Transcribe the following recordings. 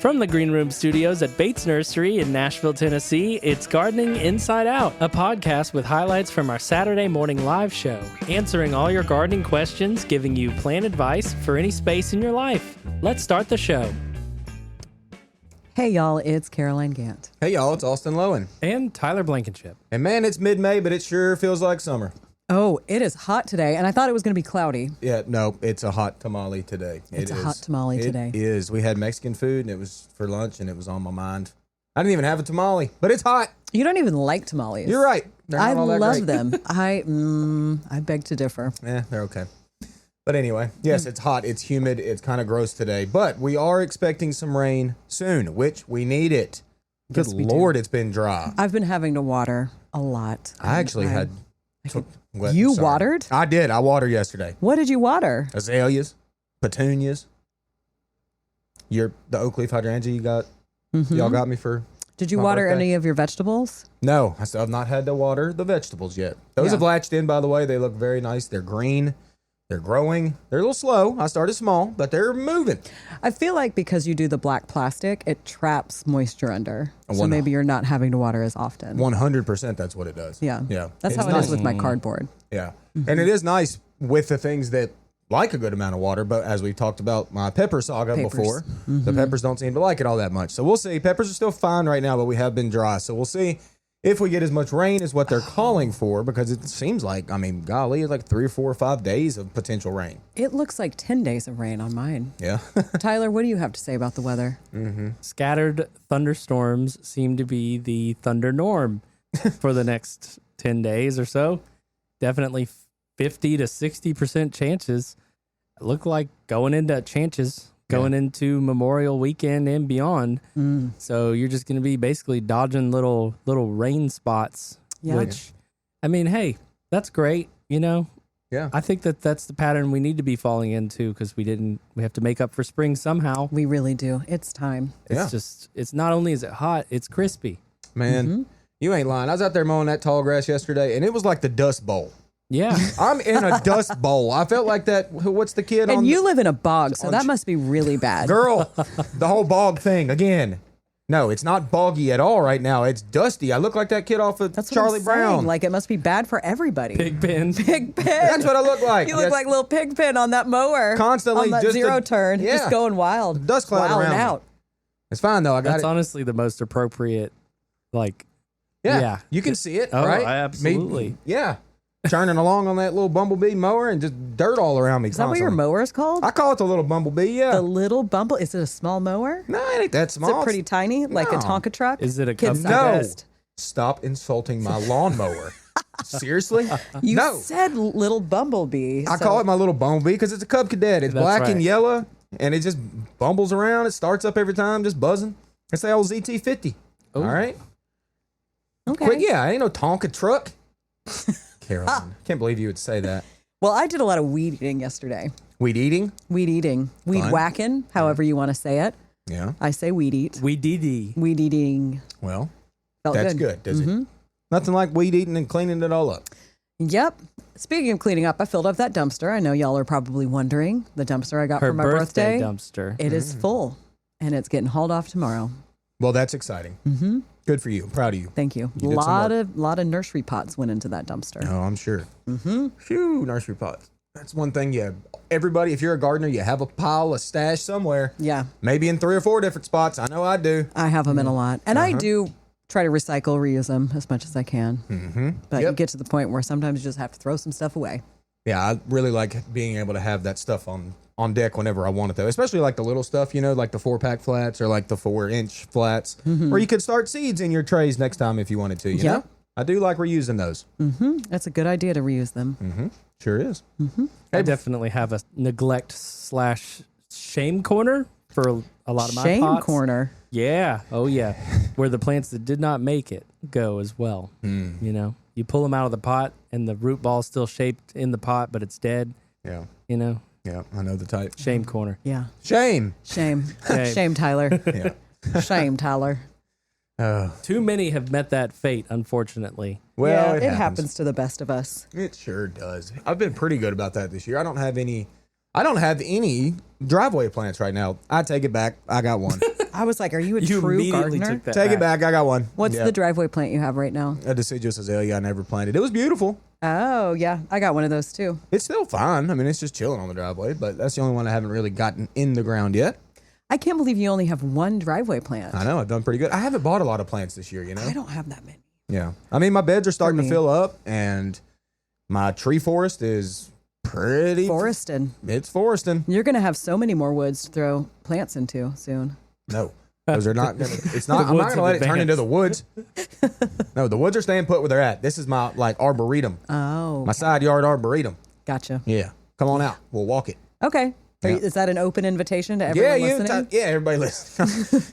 From the Green Room Studios at Bates Nursery in Nashville, Tennessee, it's Gardening Inside Out, a podcast with highlights from our Saturday morning live show, answering all your gardening questions, giving you plant advice for any space in your life. Let's start the show. Hey, y'all, it's Caroline Gant. Hey, y'all, it's Austin Lowen. And Tyler Blankenship. And man, it's mid-May, but it sure feels like summer. Oh, it is hot today, and I thought it was going to be cloudy. Yeah, no, it's a hot tamale today. It's a hot tamale today. It is. We had Mexican food, and it was for lunch, and it was on my mind. I didn't even have a tamale, but it's hot. You don't even like tamales. You're right. They're not I all that love great. them. I beg to differ. Yeah, they're okay. But anyway, yes, it's hot, it's humid, it's kind of gross today, but we are expecting some rain soon, which we need it. Good Yes, we Lord, do. it's been dry. I've been having to water a lot. I actually had... You watered? I did. I watered yesterday. What did you water? Azaleas, petunias, the oak leaf hydrangea you got. Y'all got me for... Did you my water birthday? any of your vegetables? No, I still have not had to water the vegetables yet. Those Yeah. have latched in, by the way. They look very nice. They're green. They're growing. They're a little slow. I started small, but they're moving. I feel like because you do the black plastic, it traps moisture under. So One- maybe you're not having to water as often. 100% that's what it does. Yeah. Yeah. That's It's how it nice. is with my cardboard. Yeah. And it is nice with the things that like a good amount of water, but as we've talked about my pepper saga Peppers. before, the peppers don't seem to like it all that much. So we'll see. Peppers are still fine right now, but we have been dry. So we'll see if we get as much rain as what they're calling for, because it seems like, I mean, golly, it's like 3 or 4 or 5 days of potential rain. It looks like 10 days of rain on mine. Yeah. Tyler, what do you have to say about the weather? Scattered thunderstorms seem to be the thunder norm for the next 10 days or so. Definitely 50 to 60% chances. Look like going into Memorial Weekend and beyond. So you're just going to be basically dodging little rain spots, Yeah. which, I mean, hey, that's great. You know, Yeah. I think that's the pattern we need to be falling into because we have to make up for spring somehow. We really do. It's time. It's not only is it hot, it's crispy. Man, you ain't lying. I was out there mowing that tall grass yesterday, and it was like the Dust Bowl. Yeah. I'm in a dust bowl. I felt like that. What's the kid on? And you live in a bog, so on that sh- must be really bad. Girl, the whole bog thing again. No, it's not boggy at all right now. It's dusty. I look like that kid off of That's what Charlie I'm Brown. saying. Like, it must be bad for everybody. Pigpen. Pigpen. That's what I look like. You look Yes. like little Pigpen on that mower. Constantly On that just zero a- turn. yeah. Just going wild. Dust cloud Wilding around me. out. It's fine though. I got That's it. honestly the most appropriate, like, Yeah. yeah. You can see it, Oh, right? absolutely. Yeah. Churning along on that little bumblebee mower and just dirt all around me. Is that what your mower is called? I call it the little bumblebee. Yeah. The little bumble. Is it a small mower? No, it ain't that Is small. it pretty tiny? Like a No. Tonka truck? Is it a Kid company? No. sized? Stop insulting my lawnmower. Seriously? You no. said little bumblebee. I so- call it my little bumblebee because it's a Cub Cadet. It's That's black and right. yellow, and it just bumbles around. It starts up every time, just buzzing. It's the old ZT50. Oh. All right? Okay. Quick, yeah, ain't no Tonka truck. Caroline, can't believe you would say that. Well, I did a lot of weed eating yesterday. Weed eating? Weed Fun. whacking, however you want to say it. Yeah. I say weed eat. We DD. Weed eating. Well, Felt that's good. good, does it? Nothing like weed eating and cleaning it all up. Yep. Speaking of cleaning up, I filled up that dumpster. I know y'all are probably wondering. The dumpster I got Her for my birthday birthday. dumpster. It is full, and it's getting hauled off tomorrow. Well, that's exciting. Mm-hmm. Good for you. Proud of you. Thank you. You did some Lot of nursery pots went into that dumpster. Oh, I'm sure. Mm-hmm. Phew, nursery pots. That's one thing. Yeah, everybody, if you're a gardener, you have a pile, a stash somewhere. Yeah, Maybe in 3 or 4 different spots. I know I do. I have them in a lot, and I do try to recycle, reuse them as much as I can. Mm-hmm. But you Yep. get to the point where sometimes you just have to throw some stuff away. Yeah, I really like being able to have that stuff on deck whenever I want it, though. Especially like the little stuff, you know, like the 4-pack flats or like the 4-inch flats. Or you could start seeds in your trays next time if you wanted to, you Yeah. know? I do like reusing those. That's a good idea to reuse them. Sure is. I definitely have a neglect/shame corner for a lot of my Shame pots. corner. Yeah. Oh, yeah. Where the plants that did not make it go as well. You know, you pull them out of the pot and the root ball's still shaped in the pot, but it's dead. Yeah. You know, Yeah, I know the type. shame corner. Yeah. Shame. Shame. Shame. Shame, Tyler. Yeah. Shame, Tyler. Too many have met that fate, unfortunately. Well, yeah, it happens to the best of us. It sure does. I've been pretty good about that this year. I don't have any driveway plants right now. I take it back. I got one. I was like, are you a You true immediately gardener? took that Take it back. I got one. What's Yeah. the driveway plant you have right now? A deciduous azalea I never planted. It was beautiful. Oh, yeah. I got one of those too. It's still fine. I mean, it's just chilling on the driveway, but that's the only one I haven't really gotten in the ground yet. I can't believe you only have one driveway plant. I know. I've done pretty good. I haven't bought a lot of plants this year, you know? I don't have that many. Yeah. I mean, my beds are starting to me. fill up, and my tree forest is pretty. Forested. It's foresting. You're going to have so many more woods to throw plants into soon. No. Those are not going to. It's not. I'm not woods going to let it turn advance. into the woods. No, the woods are staying put where they're at. This is my, like, arboretum. Oh, My side yard arboretum. gotcha. Yeah. Come on out. We'll walk it. Okay. Yeah. Is that an open invitation to everyone listening? Yeah, everybody listen.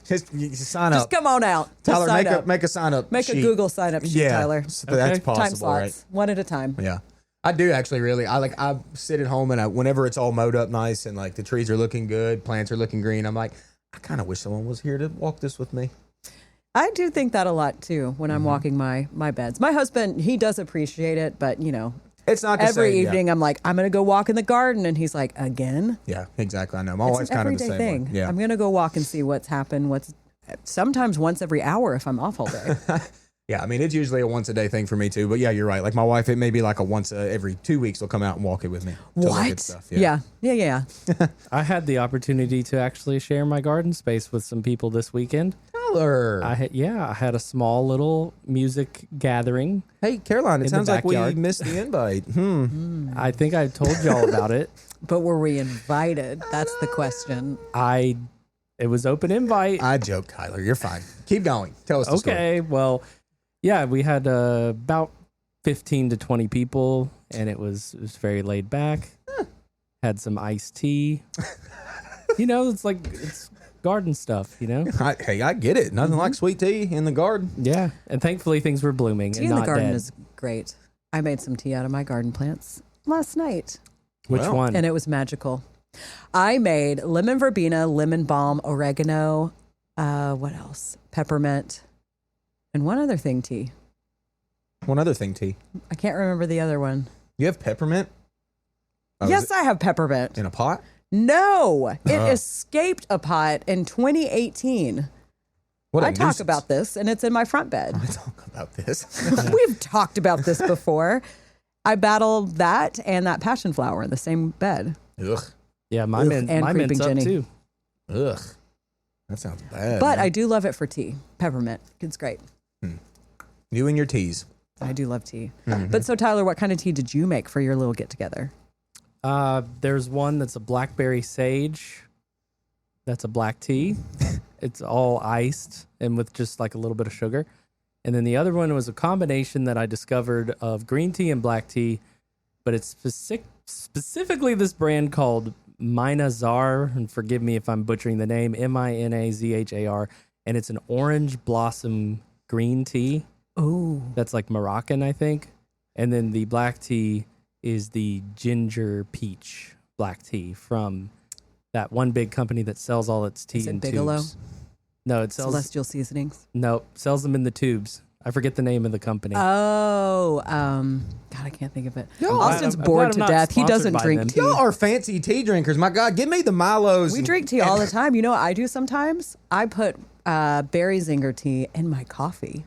just sign Just up. come on out. Just Tyler, sign make up. a sign up. Make a sheet. Google sign up sheet, Yeah, Tyler. so that's Okay. possible, Time slots, right? one at a time. Yeah. I do actually really. I sit at home and whenever it's all mowed up nice and like the trees are looking good, plants are looking green, I'm like, I kind of wish someone was here to walk this with me. I do think that a lot too when Mm-hmm. I'm walking my beds. My husband, he does appreciate it, but It's not the every same, evening I'm like, I'm going to go walk in the garden. And he's like, again? Yeah, exactly. I know. My It's wife's an kind of the everyday same thing. way. Yeah. I'm going to go walk and see what's happened. Sometimes once every hour if I'm off all day. Yeah, I mean, it's usually a once a day thing for me too. But yeah, you're right. Like my wife, it may be like a once every 2 weeks. They'll come out and walk it with me. to look at What? stuff. Yeah. I had the opportunity to actually share my garden space with some people this weekend. Tyler. I had a small little music gathering. Hey, Caroline, it In the sounds like we backyard. missed the invite. I think I told y'all about it. But were we invited? That's the question. It was open invite. I joke, Tyler. You're fine. Keep going. Tell us the story. Okay, well, yeah, we had about 15 to 20 people, and it was very laid back. Had some iced tea. It's garden stuff, Hey, I get it. Nothing like sweet tea in the garden. Yeah, and thankfully things were blooming Tea and in the not garden dead. is great. I made some tea out of my garden plants last night, Which Well, one? and it was magical. I made lemon verbena, lemon balm, oregano, what else? Peppermint, and one other thing tea. One other thing, T. I can't remember the other one. You have peppermint? Oh, is Yes, it I have peppermint. in a pot? No, it Oh. escaped a pot in 2018. What a I talk nuisance. about this, and it's in my front bed. I talk about this. We've talked about this before. I battled that and that passion flower in the same bed. Ugh. Yeah, my Ugh, mint, and my mint's creeping up Jenny. too. Ugh. That sounds bad. But man. I do love it for tea. Peppermint. It's great. You and your teas. I do love tea. Mm-hmm. But so, Tyler, what kind of tea did you make for your little get together? There's one that's a blackberry sage. That's a black tea. It's all iced and with just like a little bit of sugar. And then the other one was a combination that I discovered of green tea and black tea, but it's specifically this brand called Minazar, and forgive me if I'm butchering the name, Minazhar, and it's an orange blossom green tea. Oh, That's like Moroccan, I think. And then the black tea is the ginger peach black tea from that one big company that sells all its tea Is it in Bigelow? tubes. No, it sells Celestial Seasonings. no, sells them in the tubes. I forget the name of the company. Oh, God, I can't think of it. Y'all- Austin's I'm bored glad to I'm not death. He sponsored doesn't by drink them. tea. Y'all are fancy tea drinkers. My God, give me the Milos. We and- drink tea all the time. You know what I do sometimes? I put berry zinger tea in my coffee,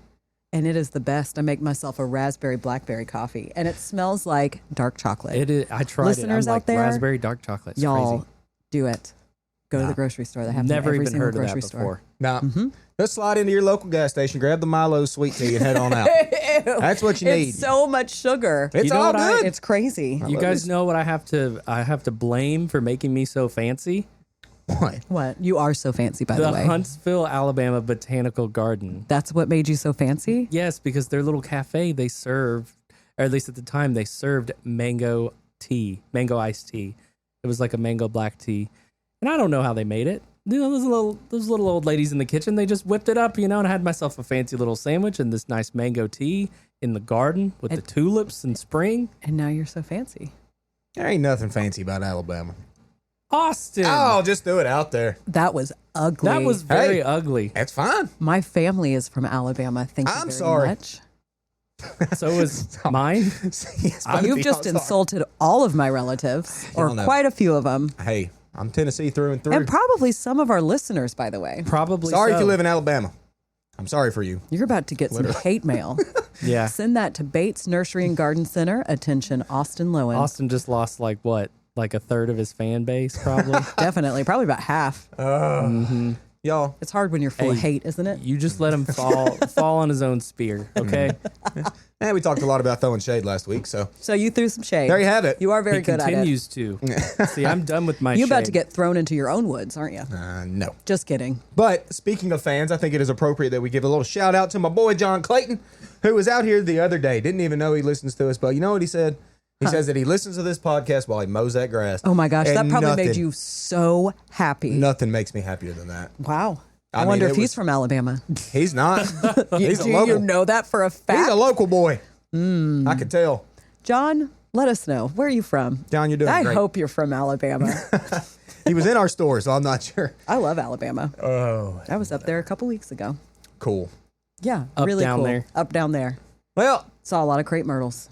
and it is the best. I make myself a raspberry blackberry coffee, and it smells like dark chocolate. It is. I tried Listeners it. I'm out like there, raspberry dark chocolate. It's Y'all crazy. do it. Go to Nah. the grocery store. They have them Never every even single heard of that grocery before. Nah. Mm-hmm. Just slide into your local gas station, grab the Milo sweet tea, and head on out. store. That's what you need. It's so much sugar. It's You know all what I- good. It's crazy. You love guys this. know what I have to blame for making me so fancy? What? What? You are so fancy, by The the way. Huntsville, Alabama Botanical Garden. That's what made you so fancy? Yes, because their little cafe they serve, or at least at the time they served mango tea, mango iced tea. It was like a mango black tea, and I don't know how they made it. Those little old ladies in the kitchen, they just whipped it up, and I had myself a fancy little sandwich and this nice mango tea in the garden with the tulips in spring. And now you're so fancy. There ain't nothing fancy about Alabama. Austin, Oh, just do it out there. That was ugly. that was very Hey. ugly. That's fine. My family is from Alabama. Thank you I'm very sorry. much. So was mine. Yes, both You've of just y'all sorry. insulted all of my relatives, or Y'all know. quite a few of them. Hey, I'm Tennessee through and through. And probably some of our listeners, by the way. Probably. Sorry so. if you live in Alabama. I'm sorry for you. You're about to get some hate mail. Yeah. Send that to Bates Nursery and Garden Center. Attention, Austin Lowen. Austin just lost like a third of his fan base, probably. Definitely, probably about half. Y'all. It's hard when you're full of hate, isn't it? You just let him fall on his own spear, okay? And we talked a lot about throwing shade last week, so So you threw some shade. there you have it. You are very He good at it. continues to. See, I'm done with my You're about shade. to get thrown into your own woods, aren't you? No. Just kidding. But speaking of fans, I think it is appropriate that we give a little shout out to my boy John Clayton, who was out here the other day. Didn't even know he listens to us, but you know what he said? He says that he listens to this podcast while he mows that grass. Oh my gosh, And that probably made nothing- you so happy. Nothing makes me happier than that. Wow. I mean, wonder it if he's was- from Alabama. He's not. He's a Do local. you know that for a fact? He's a local boy. I could tell. John, let us know. Where are you from? John, you're doing I great. hope you're from Alabama. He was in our store, so I'm not sure. I love Alabama. Oh, I was up there a couple weeks ago. cool. Yeah, Up, really down cool. there. Up down there. Well, Saw a lot of crepe myrtles.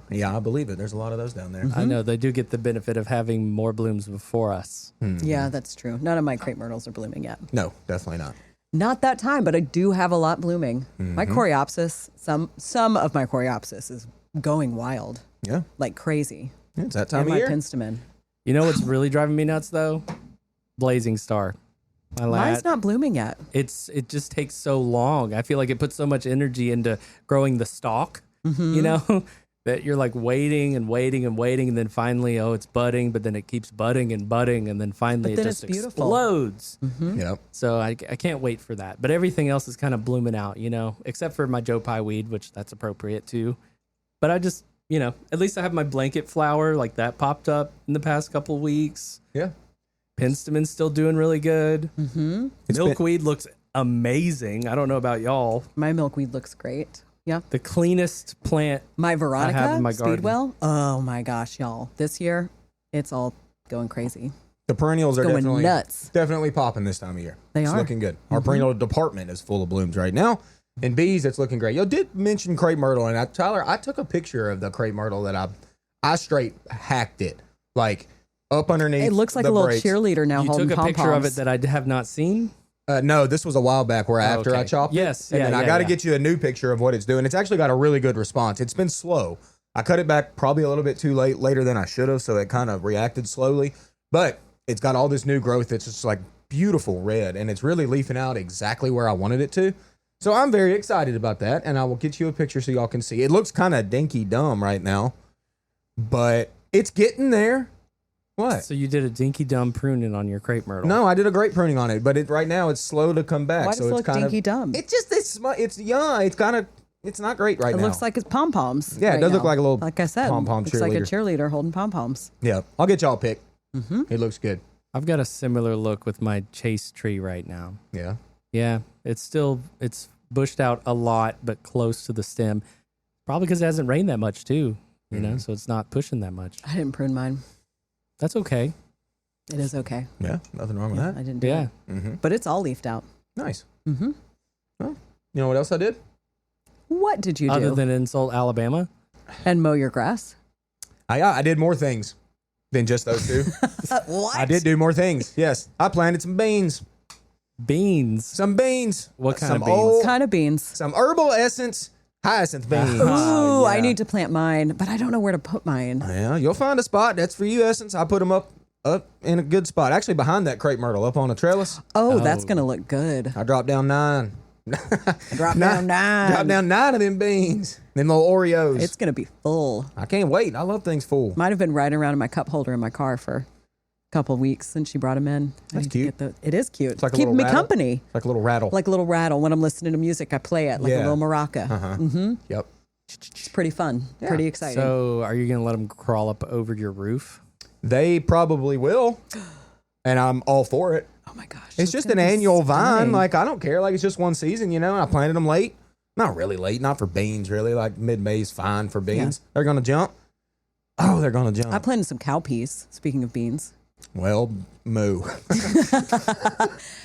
yeah, I believe it. There's a lot of those down there. I know they do get the benefit of having more blooms before us. Yeah, that's true. None of my crepe myrtles are blooming yet. No, definitely not. Not that time, but I do have a lot blooming. My coreopsis, some of my coreopsis is going wild, Yeah, like crazy. it's that time And of my year. penstemon. You know what's really driving me nuts though? Blazing Star. My Mine's lad. not blooming yet. It just takes so long. I feel like it puts so much energy into growing the stalk, you know, that you're like waiting and waiting and waiting, and then finally, it's budding, but then it keeps budding and budding, and then finally But then it just it's beautiful. explodes. Yep. So I can't wait for that. But everything else is kind of blooming out, you know, except for my Joe Pye weed, which that's appropriate too. But I just, you know, at least I have my blanket flower, like that popped up in the past couple weeks. Yeah. Penstemon's still doing really good. It's Milkweed looks amazing. I don't know about y'all. My milkweed looks great. Yeah. The cleanest plant. My Veronica have in my garden. Speedwell. Oh my gosh, y'all. This year, it's all going crazy. The perennials are Going definitely nuts. definitely popping this time of year. They it's are. looking good. Our perennial department is full of blooms right now. And bees, it's looking great. You did mention crepe myrtle, and Tyler, I took a picture of the crepe myrtle that I straight hacked it, like up underneath. It looks like the a little brakes. cheerleader now You holding took a pom-poms. picture of it that I have not seen. No, this was a while back where after I okay. chopped Yes, it. And yeah, then I yeah, got to yeah. get you a new picture of what it's doing. It's actually got a really good response. It's been slow. I cut it back probably a little bit too later than I should have, so it kind of reacted slowly. But it's got all this new growth. It's just like beautiful red, and it's really leafing out exactly where I wanted it to. So I'm very excited about that, and I will get you a picture so y'all can see. It looks kind of dinky dumb right now, but it's getting there. What? So you did a dinky dumb pruning on your crepe myrtle. No, I did a great pruning on it, but right now it's slow to come back. Why so does it it's look kind dinky of dumb? it's young. It's not great right It now. looks like it's pom poms. Yeah, it does look like a little Like I said, pom-pom looks like a cheerleader. cheerleader holding pom poms. Yeah, I'll get y'all a pic. It looks good. I've got a similar look with my chase tree right now. Yeah. Yeah, it's bushed out a lot, but close to the stem. Probably because it hasn't rained that much too, you know, so it's not pushing that much. I didn't prune mine. That's okay. It is okay. Yeah, nothing wrong with I that. didn't do Yeah. it. But it's all leafed out. Nice. Mm-hmm. Well, you know what else I did? What did you Other do? than insult Alabama. And mow your grass? I did more things than just those two. What? I did do more things. Yes, I planted some beans. Beans. Some beans. What kind some of beans? old- Kind of beans. Some herbal essence hyacinth beans. Ooh, I yeah. need to plant mine, but I don't know where to put mine. Yeah, you'll find a spot. That's for you, Essence. I put them up in a good spot. Actually, behind that crepe myrtle, up on a trellis. Oh, that's going to look good. I dropped down 9. Drop down 9. Drop down 9 of them beans. Them little Oreos. It's going to be full. I can't wait. I love things full. Might have been riding around in my cup holder in my car for a couple of weeks since she brought them in. That's cute. It is cute. It's like a Keeping little me rattle. company. Like a little rattle. Like a little rattle. When I'm listening to music, I play it like a Yeah. little maraca. Uh-huh. Yep. It's pretty fun. Yeah. Pretty exciting. So are you going to let them crawl up over your roof? They probably will. And I'm all for it. oh my gosh. It's that's just gonna an be annual vine. stunning. Like, I don't care. Like, it's just one season, you know? I planted them late. Not really late. Not for beans, really. Like, mid-May is fine for beans. They're going to jump. Oh, they're going to jump. I planted some cowpeas, speaking of beans. Well, moo.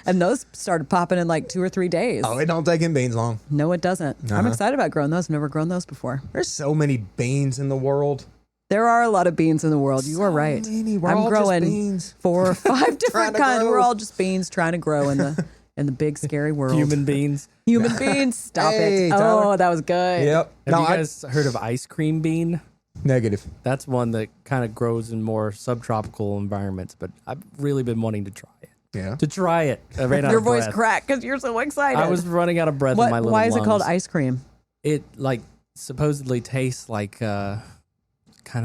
And those started popping in like 2 or 3 days. Oh, it don't take in beans long. No, it doesn't. I'm Uh-huh. excited about growing those. Never grown those before. There's so many beans in the world. There are a lot of beans in the world. You are right. Many. We're I'm all growing just beans. 4 or 5 different to kinds. grow. We're all just beans trying to grow in the big scary world. Human beings. Human beings. Stop Hey, it. Tyler. Oh, that was good. Yep. Have you guys heard of ice cream bean? Negative. That's one that kind of grows in more subtropical environments, but I've really been wanting to try it. Yeah. To try it. I ran out Your of voice breath. cracked because you're so excited. I was running out of breath in my little Why is it called lungs. ice cream? It like supposedly tastes like kind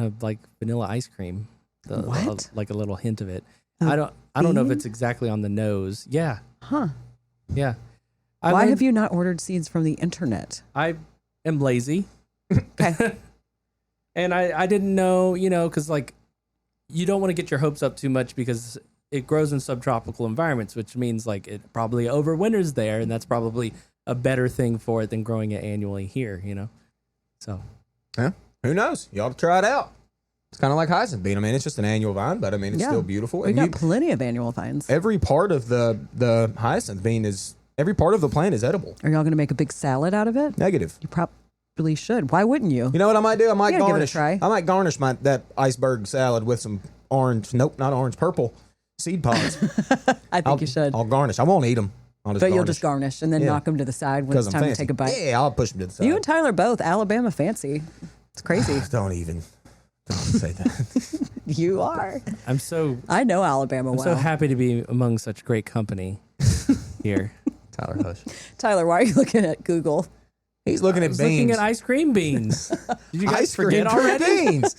of like vanilla ice cream. What? Like a little hint of it. A I don't know if bean? it's exactly on the nose. Yeah. Huh. Yeah. Why have you not ordered seeds from the internet? I am lazy. Okay. And I didn't know, because like you don't want to get your hopes up too much because it grows in subtropical environments, which means like it probably overwinters there, and that's probably a better thing for it than growing it annually here, So Yeah. Who knows? You ought to try it out. It's kind of like hyacinth bean. I mean, it's just an annual vine, but I mean, it's Yeah. still beautiful. We And got plenty of annual vines. every part of the hyacinth bean every part of the plant is edible. Are y'all going to make a big salad out of it? Negative. You probably should. Why wouldn't you? You know what I might do? I might Yeah, give it a garnish. try. I might garnish that iceberg salad with some orange. Nope, not orange. Purple seed pods. I think you should. I'll garnish. I won't eat them. I'll just But garnish. you'll just garnish and then Yeah. knock them to the side when Because it's I'm time fancy. to take a bite. Yeah, I'll push them to the side. You and Tyler both Alabama fancy. It's crazy. Don't say that. You are. I'm so I know Alabama well. so happy to be among such great company here. Tyler, hush. Tyler, why are you looking at Google? He's looking I at was beans. looking at ice cream beans. Did you guys Ice cream forget already? beans.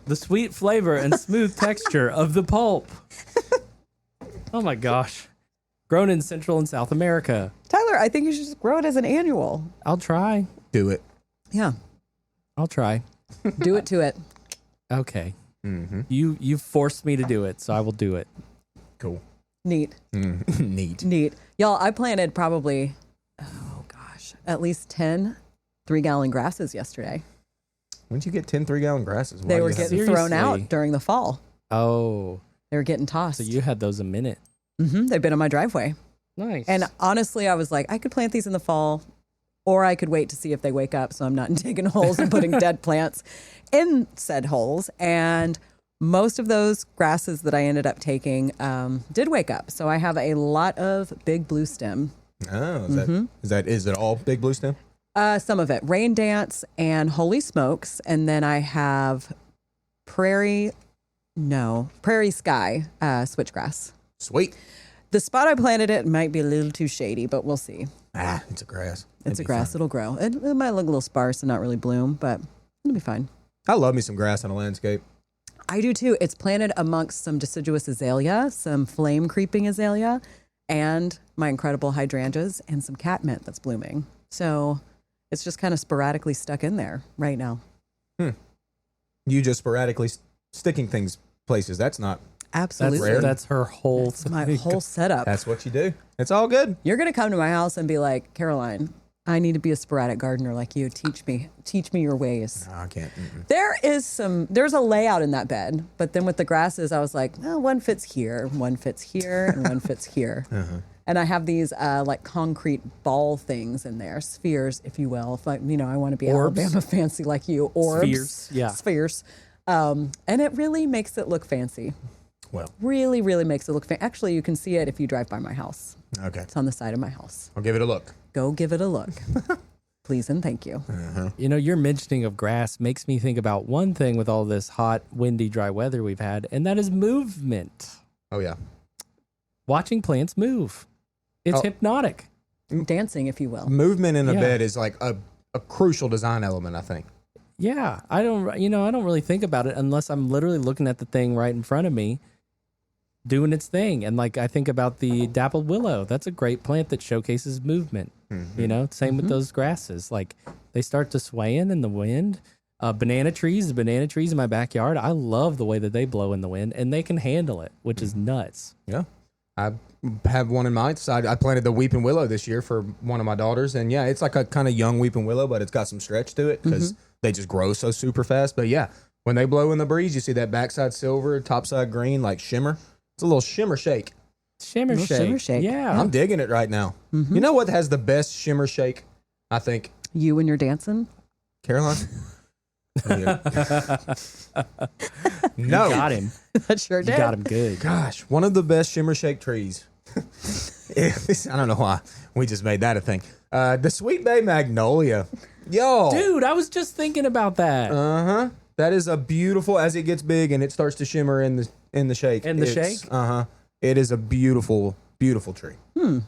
The sweet flavor and smooth texture of the pulp. Oh my gosh. Grown in Central and South America. Tyler, I think you should just grow it as an annual. I'll try. Do it. Yeah. I'll try. Do it to it. Okay. Mm-hmm. You forced me to do it, so I will do it. Cool. Neat. Neat. Neat. Y'all, I planted probably, at least 10 3-gallon grasses yesterday. When'd you get 10 3-gallon grasses? They Why were do you have getting Seriously? thrown out during the fall. Oh, They were getting tossed. so you had those a minute. They've been on my driveway. Nice. And honestly, I was like, I could plant these in the fall, or I could wait to see if they wake up so I'm not digging holes and putting dead plants in said holes. And most of those grasses that I ended up taking did wake up. So I have a lot of big blue stem. Oh, is it all big blue stem? Some of it, rain dance and holy smokes. And then I have prairie sky switchgrass. Sweet. The spot I planted it might be a little too shady, but we'll see. It's a grass. It's It'd a be grass. fine. It'll grow. It might look a little sparse and not really bloom, but it'll be fine. I love me some grass on a landscape. I do too. It's planted amongst some deciduous azalea, some flame creeping azalea, and my incredible hydrangeas and some catmint that's blooming. So it's just kind of sporadically stuck in there right now. You just sporadically sticking things places. That's not. Absolutely. rare. That's her whole It's my whole setup. That's what you do. It's all good. You're going to come to my house and be like, Caroline, I need to be a sporadic gardener like you. Teach me your ways. No, I can't. There's a layout in that bed, but then with the grasses, I was like, oh, one fits here, and one fits here. And I have these like concrete ball things in there, spheres, if you will. If I want to be Orbs. Alabama fancy like you, orbs, Spheres, yeah. spheres, and it really makes it look fancy. Well, Really, really makes it look fancy. Actually, you can see it if you drive by my house. okay. It's on the side of my house. I'll give it a look. Go give it a look, please and thank you. Your mentioning of grass makes me think about one thing with all this hot, windy, dry weather we've had, and that is movement. Oh, yeah. Watching plants move. It's Oh. hypnotic. Dancing, if you will. Movement in a Yeah. bed is like a crucial design element, I think. Yeah, I don't really think about it unless I'm literally looking at the thing right in front of me doing its thing. And like I think about the dappled willow. That's a great plant that showcases movement. Same with those grasses. Like they start to swaying in the wind. Banana trees in my backyard. I love the way that they blow in the wind and they can handle it, which is nuts. Yeah. I have one in my side. I planted the weeping willow this year for one of my daughters. And yeah, it's like a kind of young weeping willow, but it's got some stretch to it because they just grow so super fast. But yeah, when they blow in the breeze, you see that backside silver, topside green, like shimmer. It's a little shimmer shake. Shimmer Little shake. shimmer shake. Yeah. I'm digging it right now. You know what has the best shimmer shake? I think You and your dancing? Caroline. No. You got him. That sure You did. got him good. Gosh, one of the best shimmer shake trees. I don't know why we just made that a thing. The Sweet Bay Magnolia. Yo. Dude, I was just thinking about that. Uh-huh. That is a beautiful, as it gets big and it starts to shimmer in the shake. In the shake? Uh-huh. It is a beautiful, beautiful tree.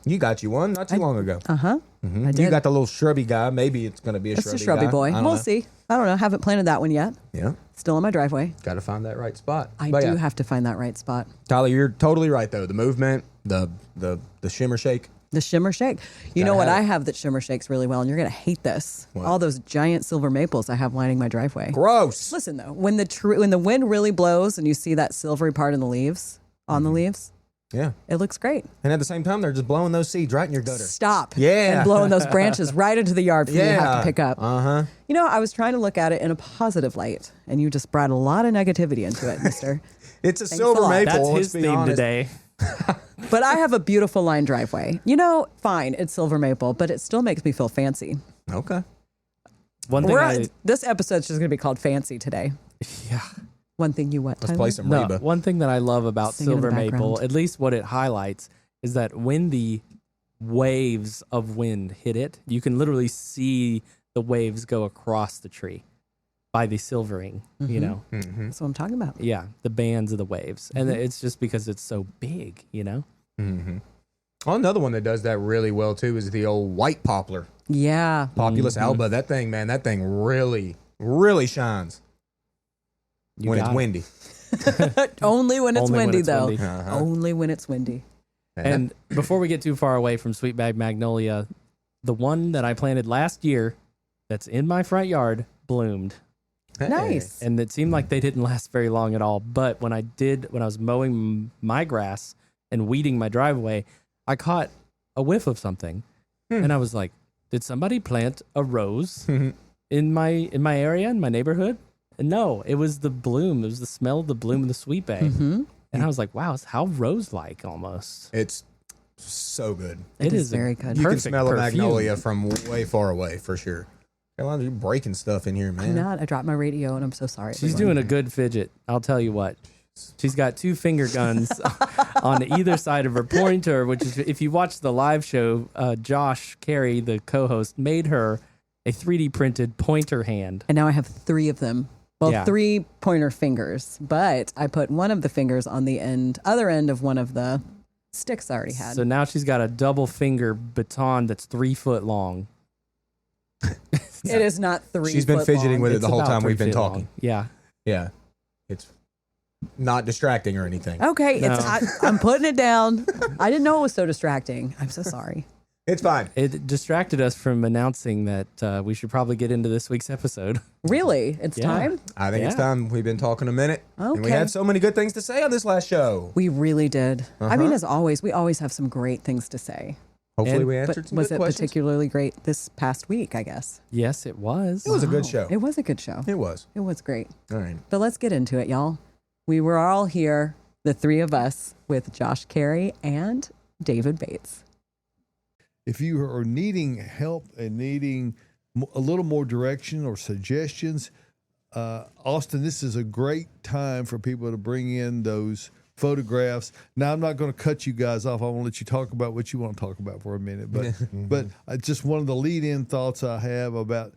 You got you one not too long ago. Uh-huh. Mhm. I did. You got the little shrubby guy. Maybe it's going to be a It's shrubby a shrubby guy. boy. I don't We'll know. see. I don't know. Haven't planted that one yet. Yeah. Still in my driveway. Got to find that right spot. I But do yeah. have to find that right spot. Tyler, you're totally right, though. The movement, the shimmer shake. The shimmer shake. You know Gotta what have I it. have that shimmer shakes really well, and you're going to hate this. What? All those giant silver maples I have lining my driveway. Gross. Listen though, when the wind really blows and you see that silvery part in the leaves, on the leaves, Yeah. it looks great. And at the same time, they're just blowing those seeds right in your gutter. Stop. Yeah. And blowing those branches right into the yard for you to have to pick up. Uh-huh. You know, I was trying to look at it in a positive light, and you just brought a lot of negativity into it, mister. It's a Thanks silver a lot. maple. That's let's his be theme honest. today. But I have a beautiful lined driveway. You know, fine, it's silver maple, but it still makes me feel fancy. Okay. One thing This episode's just going to be called Fancy today. yeah. One thing you what? Let's Tyler? play some No, Reba. one thing that I love about Singing in the silver maple, background. at least what it highlights, is that when the waves of wind hit it, you can literally see the waves go across the tree by the silvering, you know? Mm-hmm. That's what I'm talking about. Yeah, the bands of the waves. And it's just because it's so big, you know? Mm-hmm. Well, another one that does that really well, too, is the old white poplar. Yeah. Populus alba. That thing, man, that thing really, really shines You when it's got it. windy. Only when it's Only when windy, it's though. windy. Uh-huh. Only when it's windy. And before we get too far away from Sweet Bag Magnolia, the one that I planted last year that's in my front yard bloomed. Hey. Nice. And it seemed like they didn't last very long at all. But when I was mowing my grass and weeding my driveway, I caught a whiff of something. And I was like, did somebody plant a rose in my area, in my neighborhood? And no, it was the bloom. It was the smell of the bloom of the sweet bay. Mm-hmm. And I was like, wow, it's how rose-like almost. It's so good. It is a very good. You can perfect smell a perfume. magnolia from way far away, for sure. Carolina, you're breaking stuff in here, I'm man. not. I dropped my radio, and I'm so sorry. She's everyone. doing a good fidget. I'll tell you what. She's got 2 finger guns on either side of her pointer, which is, if you watch the live show, Josh Carey, the co-host, made her a 3D printed pointer hand. And now I have 3 of them. Well, Yeah. 3 pointer fingers, but I put one of the fingers on the other end of one of the sticks I already had. So now she's got a double finger baton that's 3 foot long. It is not 3. She's been foot fidgeting long. with it It's the whole about time 3 we've been feet long. talking. Yeah. Yeah. It's not distracting or anything. Okay, No. I'm putting it down. I didn't know it was so distracting. I'm so sorry. It's fine. It distracted us from announcing that we should probably get into this week's episode. Really, it's Yeah. time. I think it's Yeah. time. We've been talking a minute. And we Okay. had so many good things to say on this last show. We really did. I mean, Uh-huh. as always, we always have some great things to say. Hopefully And- we But answered some was good it questions. particularly great this past week? I guess Yes, it was. It was a good Wow. show. It was a good show. It was. It was great. All right. But let's get into it, y'all. We were all here, the 3 of us, with Josh Carey and David Bates. If you are needing help and needing a little more direction or suggestions, Austin, this is a great time for people to bring in those photographs. Now, I'm not going to cut you guys off. I want to let you talk about what you want to talk about for a minute. But just one of the lead-in thoughts I have about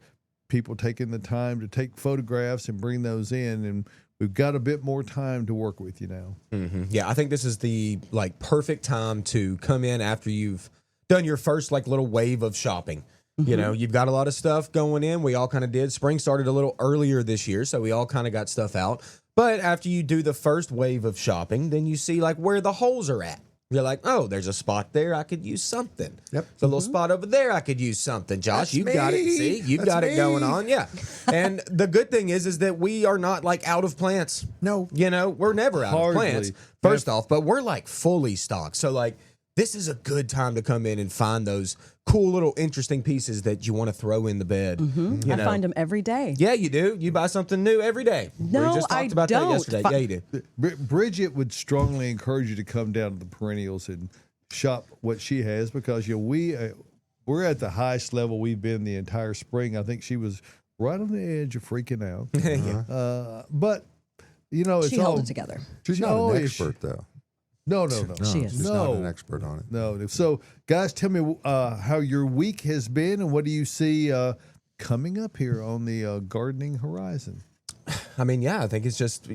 people taking the time to take photographs and bring those in, and we've got a bit more time to work with you now. Mm-hmm. Yeah, I think this is the perfect time to come in after you've done your first little wave of shopping. You know, you've got a lot of stuff going in. We all kind of did. Spring started a little earlier this year, so we all kind of got stuff out. But after you do the first wave of shopping, then you see where the holes are at. You're like, oh, there's a spot there. I could use something. Yep. There's a little spot over there. I could use something. Josh, That's you've got it. me. See, you've That's got it going me. on. Yeah. And the good thing is that we are not out of plants. No. You know, we're never out Hardly. of plants. First off, but we're fully stocked. So this is a good time to come in and find those cool little interesting pieces that you want to throw in the bed. You I know. find them every day. Yeah, you do. You buy something new every day. No, we just talked I about don't. that yesterday. Yeah, you do. Bridget would strongly encourage you to come down to the perennials and shop what she has, because we're at the highest level we've been the entire spring. I think she was right on the edge of freaking out. But it's She held it together. She's not an expert, though. No. She is. She's not an expert on it. No. So, guys, tell me how your week has been and what do you see coming up here on the gardening horizon? I mean, yeah, I think it's just,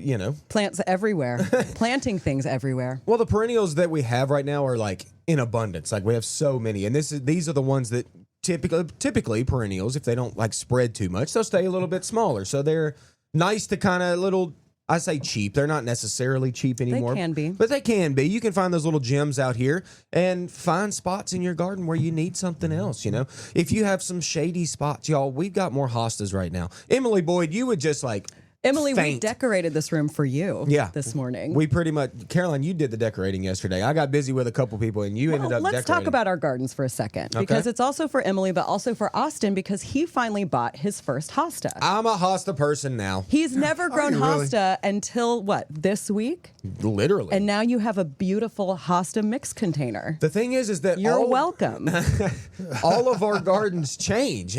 Plants everywhere. Planting things everywhere. Well, the perennials that we have right now are like in abundance. Like we have so many, and these are the ones that typically perennials, if they don't like spread too much, they'll stay a little bit smaller. So they're nice to kind of little. I say cheap. They're not necessarily cheap anymore. They can be. But they can be. You can find those little gems out here and find spots in your garden where you need something else, If you have some shady spots, y'all, we've got more hostas right now. Emily Boyd, you would just like Emily, we faint. decorated this room for you this morning. We pretty much, Caroline, you did the decorating yesterday. I got busy with a couple people and you ended up let's decorating. talk about our gardens for a second because it's also for Emily, but also for Austin because he finally bought his first hosta. I'm a hosta person now. He's never grown you really? hosta until this week? Literally. And now you have a beautiful hosta mix container. The thing is that You're welcome. all of our gardens change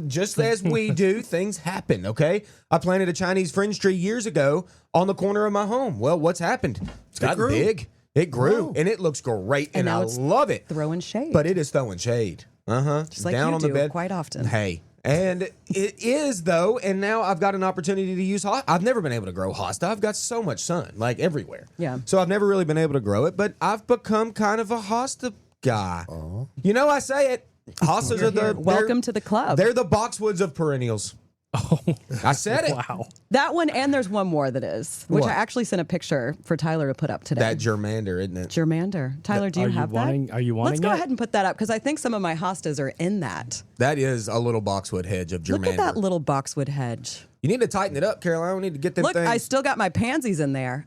just as we do. Things happen. Okay, I planted a Chinese fringe tree years ago on the corner of my home. Well, what's happened? It's gotten big. It grew and it looks great, and now I it's love it. Throwing shade. But it is throwing shade. Just like down you on do the bed quite often. Hey. And it is, though, and now I've got an opportunity to use hosta. I've never been able to grow hosta. I've got so much sun, like everywhere. Yeah. So I've never really been able to grow it, but I've become kind of a hosta guy. I say it. Hostas are Welcome to the club. They're the boxwoods of perennials. Oh, I said it. Wow. That one, and there's one more that is, which What? I actually sent a picture for Tyler to put up today. That germander, isn't it? Germander. Tyler, do you have that? Are you wanting Let's go it? ahead and put that up because I think some of my hostas are in that. That is a little boxwood hedge of germander. Look at that little boxwood hedge. You need to tighten it up, Caroline. We need to get them Look, things. I still got my pansies in there.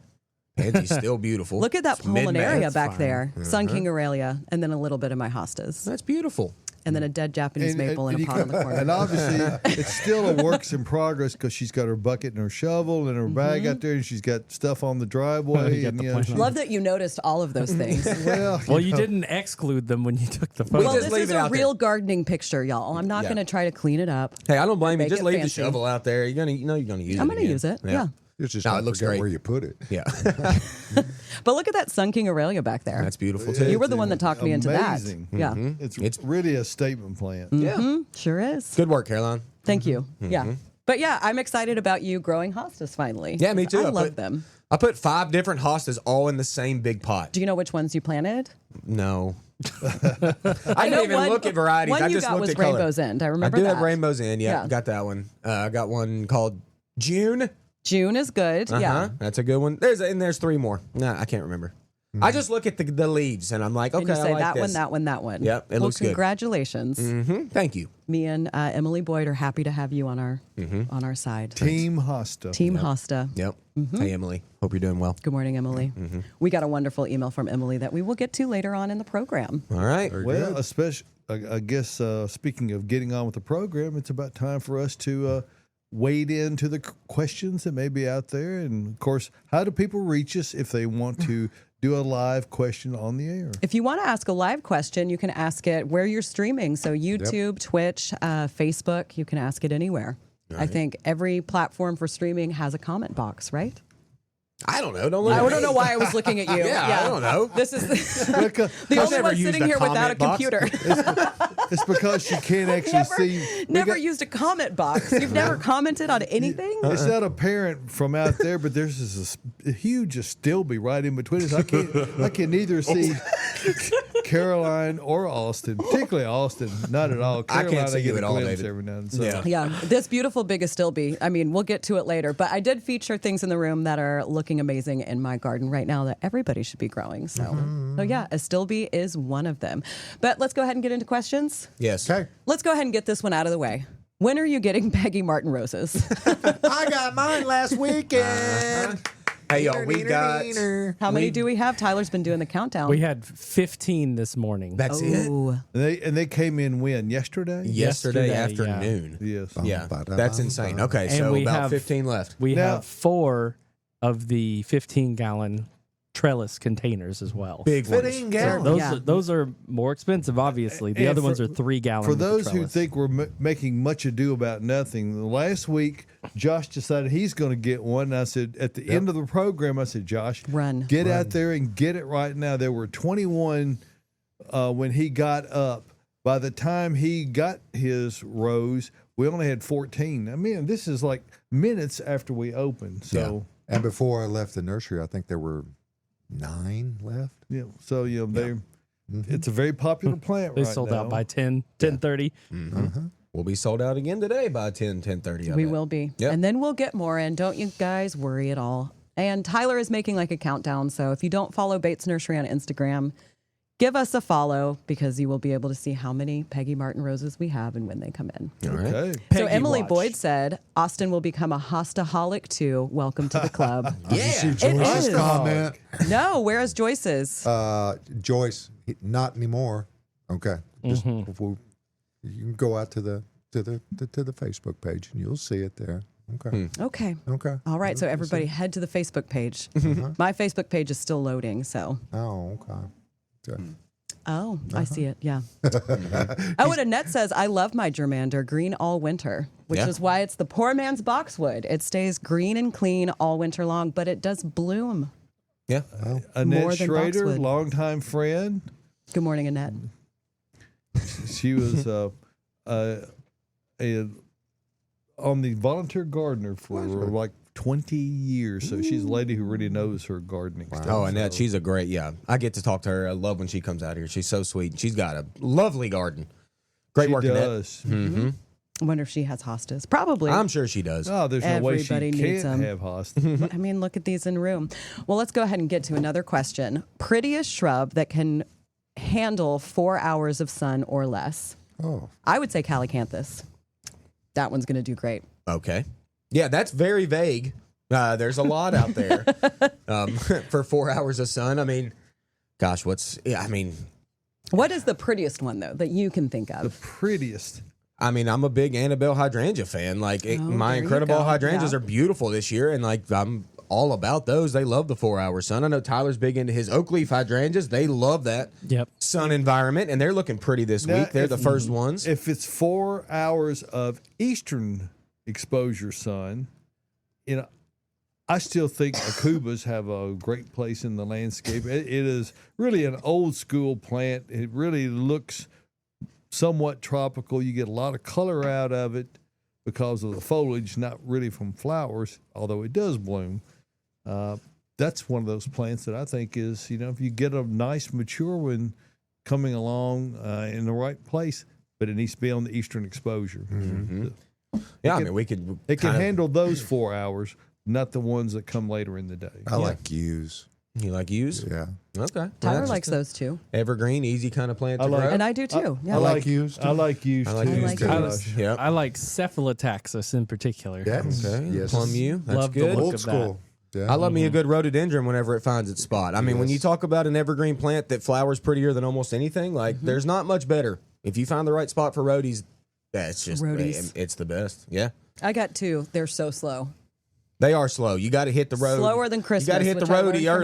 Pansy's still beautiful. Look at that It's mid-May. pulmonaria back fine. there. Sun King Aurelia, and then a little bit of my hostas. That's beautiful. And then a dead Japanese maple in a pot in the corner. And obviously, it's still a works in progress because she's got her bucket and her shovel and her bag out there, and she's got stuff on the driveway. You got and, the you know, plant. she- Love that you noticed all of those things. well, You know, didn't exclude them when you took the photo. Well, just this leave is it a out there. real gardening picture, y'all. I'm not Yeah. going to try to clean it up. Hey, I don't blame you. Make Just it leave fancy. the shovel out there. You're gonna use it. I'm going to again. use it. Yeah. It's just No, not it looks forget great. where you put it. Yeah. But look at that Sun King Aurelia back there. That's beautiful too. You were the one that talked me into that. amazing. Yeah. It's really a statement plant. Yeah. Sure is. Good work, Caroline. Thank you. Yeah. But yeah, I'm excited about you growing hostas finally. Yeah, me too. I love them. I put 5 different hostas all in the same big pot. Do you know which ones you planted? No. I didn't even look at varieties. One I you just got looked was at color. Rainbow's End. I I remember do that. have Rainbow's End. Yeah, Yeah. got that one. I got one called June. June is good. Yeah. That's a good one. There's 3 more. Nah, I can't remember. I just look at the leaves and I'm like, okay, And you say I like that this. one, that one, that one. Yep, it looks good. Congratulations. Thank you. Me and Emily Boyd are happy to have you on our side. Team Hosta. Team Hosta. Yep. Hey, Emily. Hope you're doing well. Good morning, Emily. We got a wonderful email from Emily that we will get to later on in the program. All right. Well, especially, I guess, speaking of getting on with the program, it's about time for us to wade into the questions that may be out there. And, of course, how do people reach us if they want to do a live question on the air? If you want to ask a live question, you can ask it where you're streaming. So YouTube, Twitch, Facebook, you can ask it anywhere. I think every platform for streaming has a comment box, right? I don't know. Don't look I at don't me. know why I was looking at you. Yeah, I don't know. This is Because- the only never one used sitting a here without a comment box. computer. It's because she can't actually see. Never used a comment box. You've never commented on anything? It's not apparent from out there, but there's this huge Stilby right in between us. I can neither see Caroline or Austin, particularly Austin. Not at all. I can't Caroline, see get you a at all, glimpse David. every now and then. Yeah. Yeah, this beautiful big Astilbe. I mean, we'll get to it later, but I did feature things in the room that are looking amazing in my garden right now that everybody should be growing. So yeah, Astilbe is one of them. But let's go ahead and get into questions. Yes. Okay. Let's go ahead and get this one out of the way. When are you getting Peggy Martin roses? I got mine last weekend. Hey, y'all, we got. How many do we have? Tyler's been doing the countdown. We had 15 this morning. That's it. Ooh. And they came in when? Yesterday? Yesterday yeah. afternoon. Yes. Yeah, that's insane. Okay, And so we about have- 15 left. We Now- have 4 of the 15-gallon trellis containers as well. Big ones. 15 gallons. Those Yeah. those are more expensive, obviously. The And other for- ones are 3 gallons. For with the those who trellis. think we're making much ado about nothing, last week Josh decided he's going to get one. And I said at the end of the program, I said, Josh, get out there and get it right now. There were 21 when he got up. By the time he got his rows, we only had 14. I mean, this is like minutes after we opened. So And before I left the nursery, I think there were 9 left. yeah, so they it's a very popular plant. they right sold now. out by 10:30. We'll be sold out again today by 10:30. We will be. Yep. And then we'll get more in. Don't you guys worry at all. And Tyler is making like a countdown. So if you don't follow Bates Nursery on Instagram, give us a follow because you will be able to see how many Peggy Martin roses we have and when they come in. All right. Okay. So Peggy Emily watch. Boyd said, Austin will become a hostaholic too. Welcome to the club. Did you see Joyce's is. comment? No, where is Joyce's? Joyce, not anymore. Okay, just before, you can go out to the Facebook page and you'll see it there. Okay, Okay. okay. All right. So everybody head to the Facebook page. My Facebook page is still loading. So. Oh, okay. Good. Oh, I see it. Yeah. Oh, and Annette says, I love my germander green all winter, which Yeah. is why it's the poor man's boxwood. It stays green and clean all winter long, but it does bloom. Yeah. Annette More than Schrader, boxwood. longtime friend. Good morning, Annette. She was on the volunteer gardener for like 20 years. So she's a lady who really knows her gardening stuff. Oh, Annette, she's a great, I get to talk to her. I love when she comes out here. She's so sweet. She's got a lovely garden. Great She work, Annette. does. I wonder if she has hostas. Probably. I'm sure she does. Oh, there's no way she Everybody needs can't them. have hosta. I mean, look at these in room. Well, let's go ahead and get to another question. Prettiest shrub that can handle 4 hours of sun or less. Oh, I would say calycanthus. That one's going to do great. Okay. Yeah, that's very vague. There's a lot out there for 4 hours of sun. I mean, gosh, What is the prettiest one, though, that you can think The of? prettiest. I'm a big Annabelle hydrangea fan. Like, my there you incredible go. hydrangeas Yeah. are beautiful this year, and like I'm all about those. They love the 4 hour sun. I know Tyler's big into his oak leaf hydrangeas. They love that Yep. sun environment, and they're looking pretty this Now, week. They're the first ones. If it's 4 hours of eastern exposure sun, I still think acubas have a great place in the landscape. It is really an old school plant. It really looks somewhat tropical. You get a lot of color out of it because of the foliage, not really from flowers, although it does bloom. That's one of those plants that I think is, if you get a nice mature one coming along in the right place, but it needs to be on the eastern exposure. Yeah, we can. It can kind of- handle those 4 hours, not the ones that come later in the day. I like yews. You like yews? Yeah, Okay. Well, Tyler that's likes just those too. a evergreen, easy kind of plant I to like- grow. And I do too. Yeah. I like yews. I like yews I like too. yews like too. yews. Yep. I like Cephalotaxis in particular. Yes. Okay. Yes. Plum yew. That's Love the good. look Old of school. Yeah. I love me a good rhododendron whenever it finds its spot. I mean, when you talk about an evergreen plant that flowers prettier than almost anything, like there's not much better. If you find the right spot for roadies, that's just Roadies. it's the best. Yeah. I got two. They're so slow. They are slow. You got to hit the road. Slower than Christmas. You got to hit the which I learned roadie from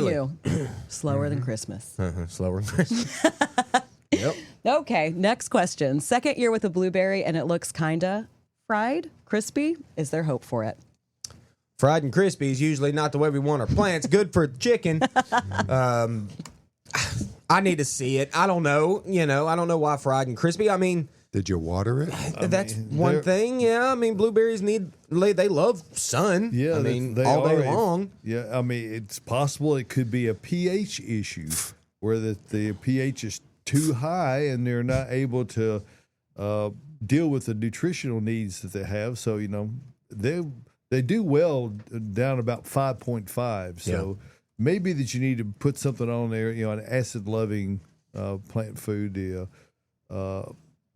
early. you. Slower than Christmas. Slower than Christmas. Yep. Okay, next question. Second year with a blueberry and it looks kinda fried, crispy. Is there hope for it? Fried and crispy is usually not the way we want our plants. Good for chicken. I need to see it. I don't know. I don't know why fried and crispy. I mean, Did you water it? that's one thing. Yeah. I mean, blueberries they love sun. Yeah, I they- mean, they all day are. long. Yeah, I mean, it's possible it could be a pH issue where the pH is too high and they're not able to deal with the nutritional needs that they have. So, they do well down about 5.5. So maybe that you need to put something on there, an acid-loving plant food.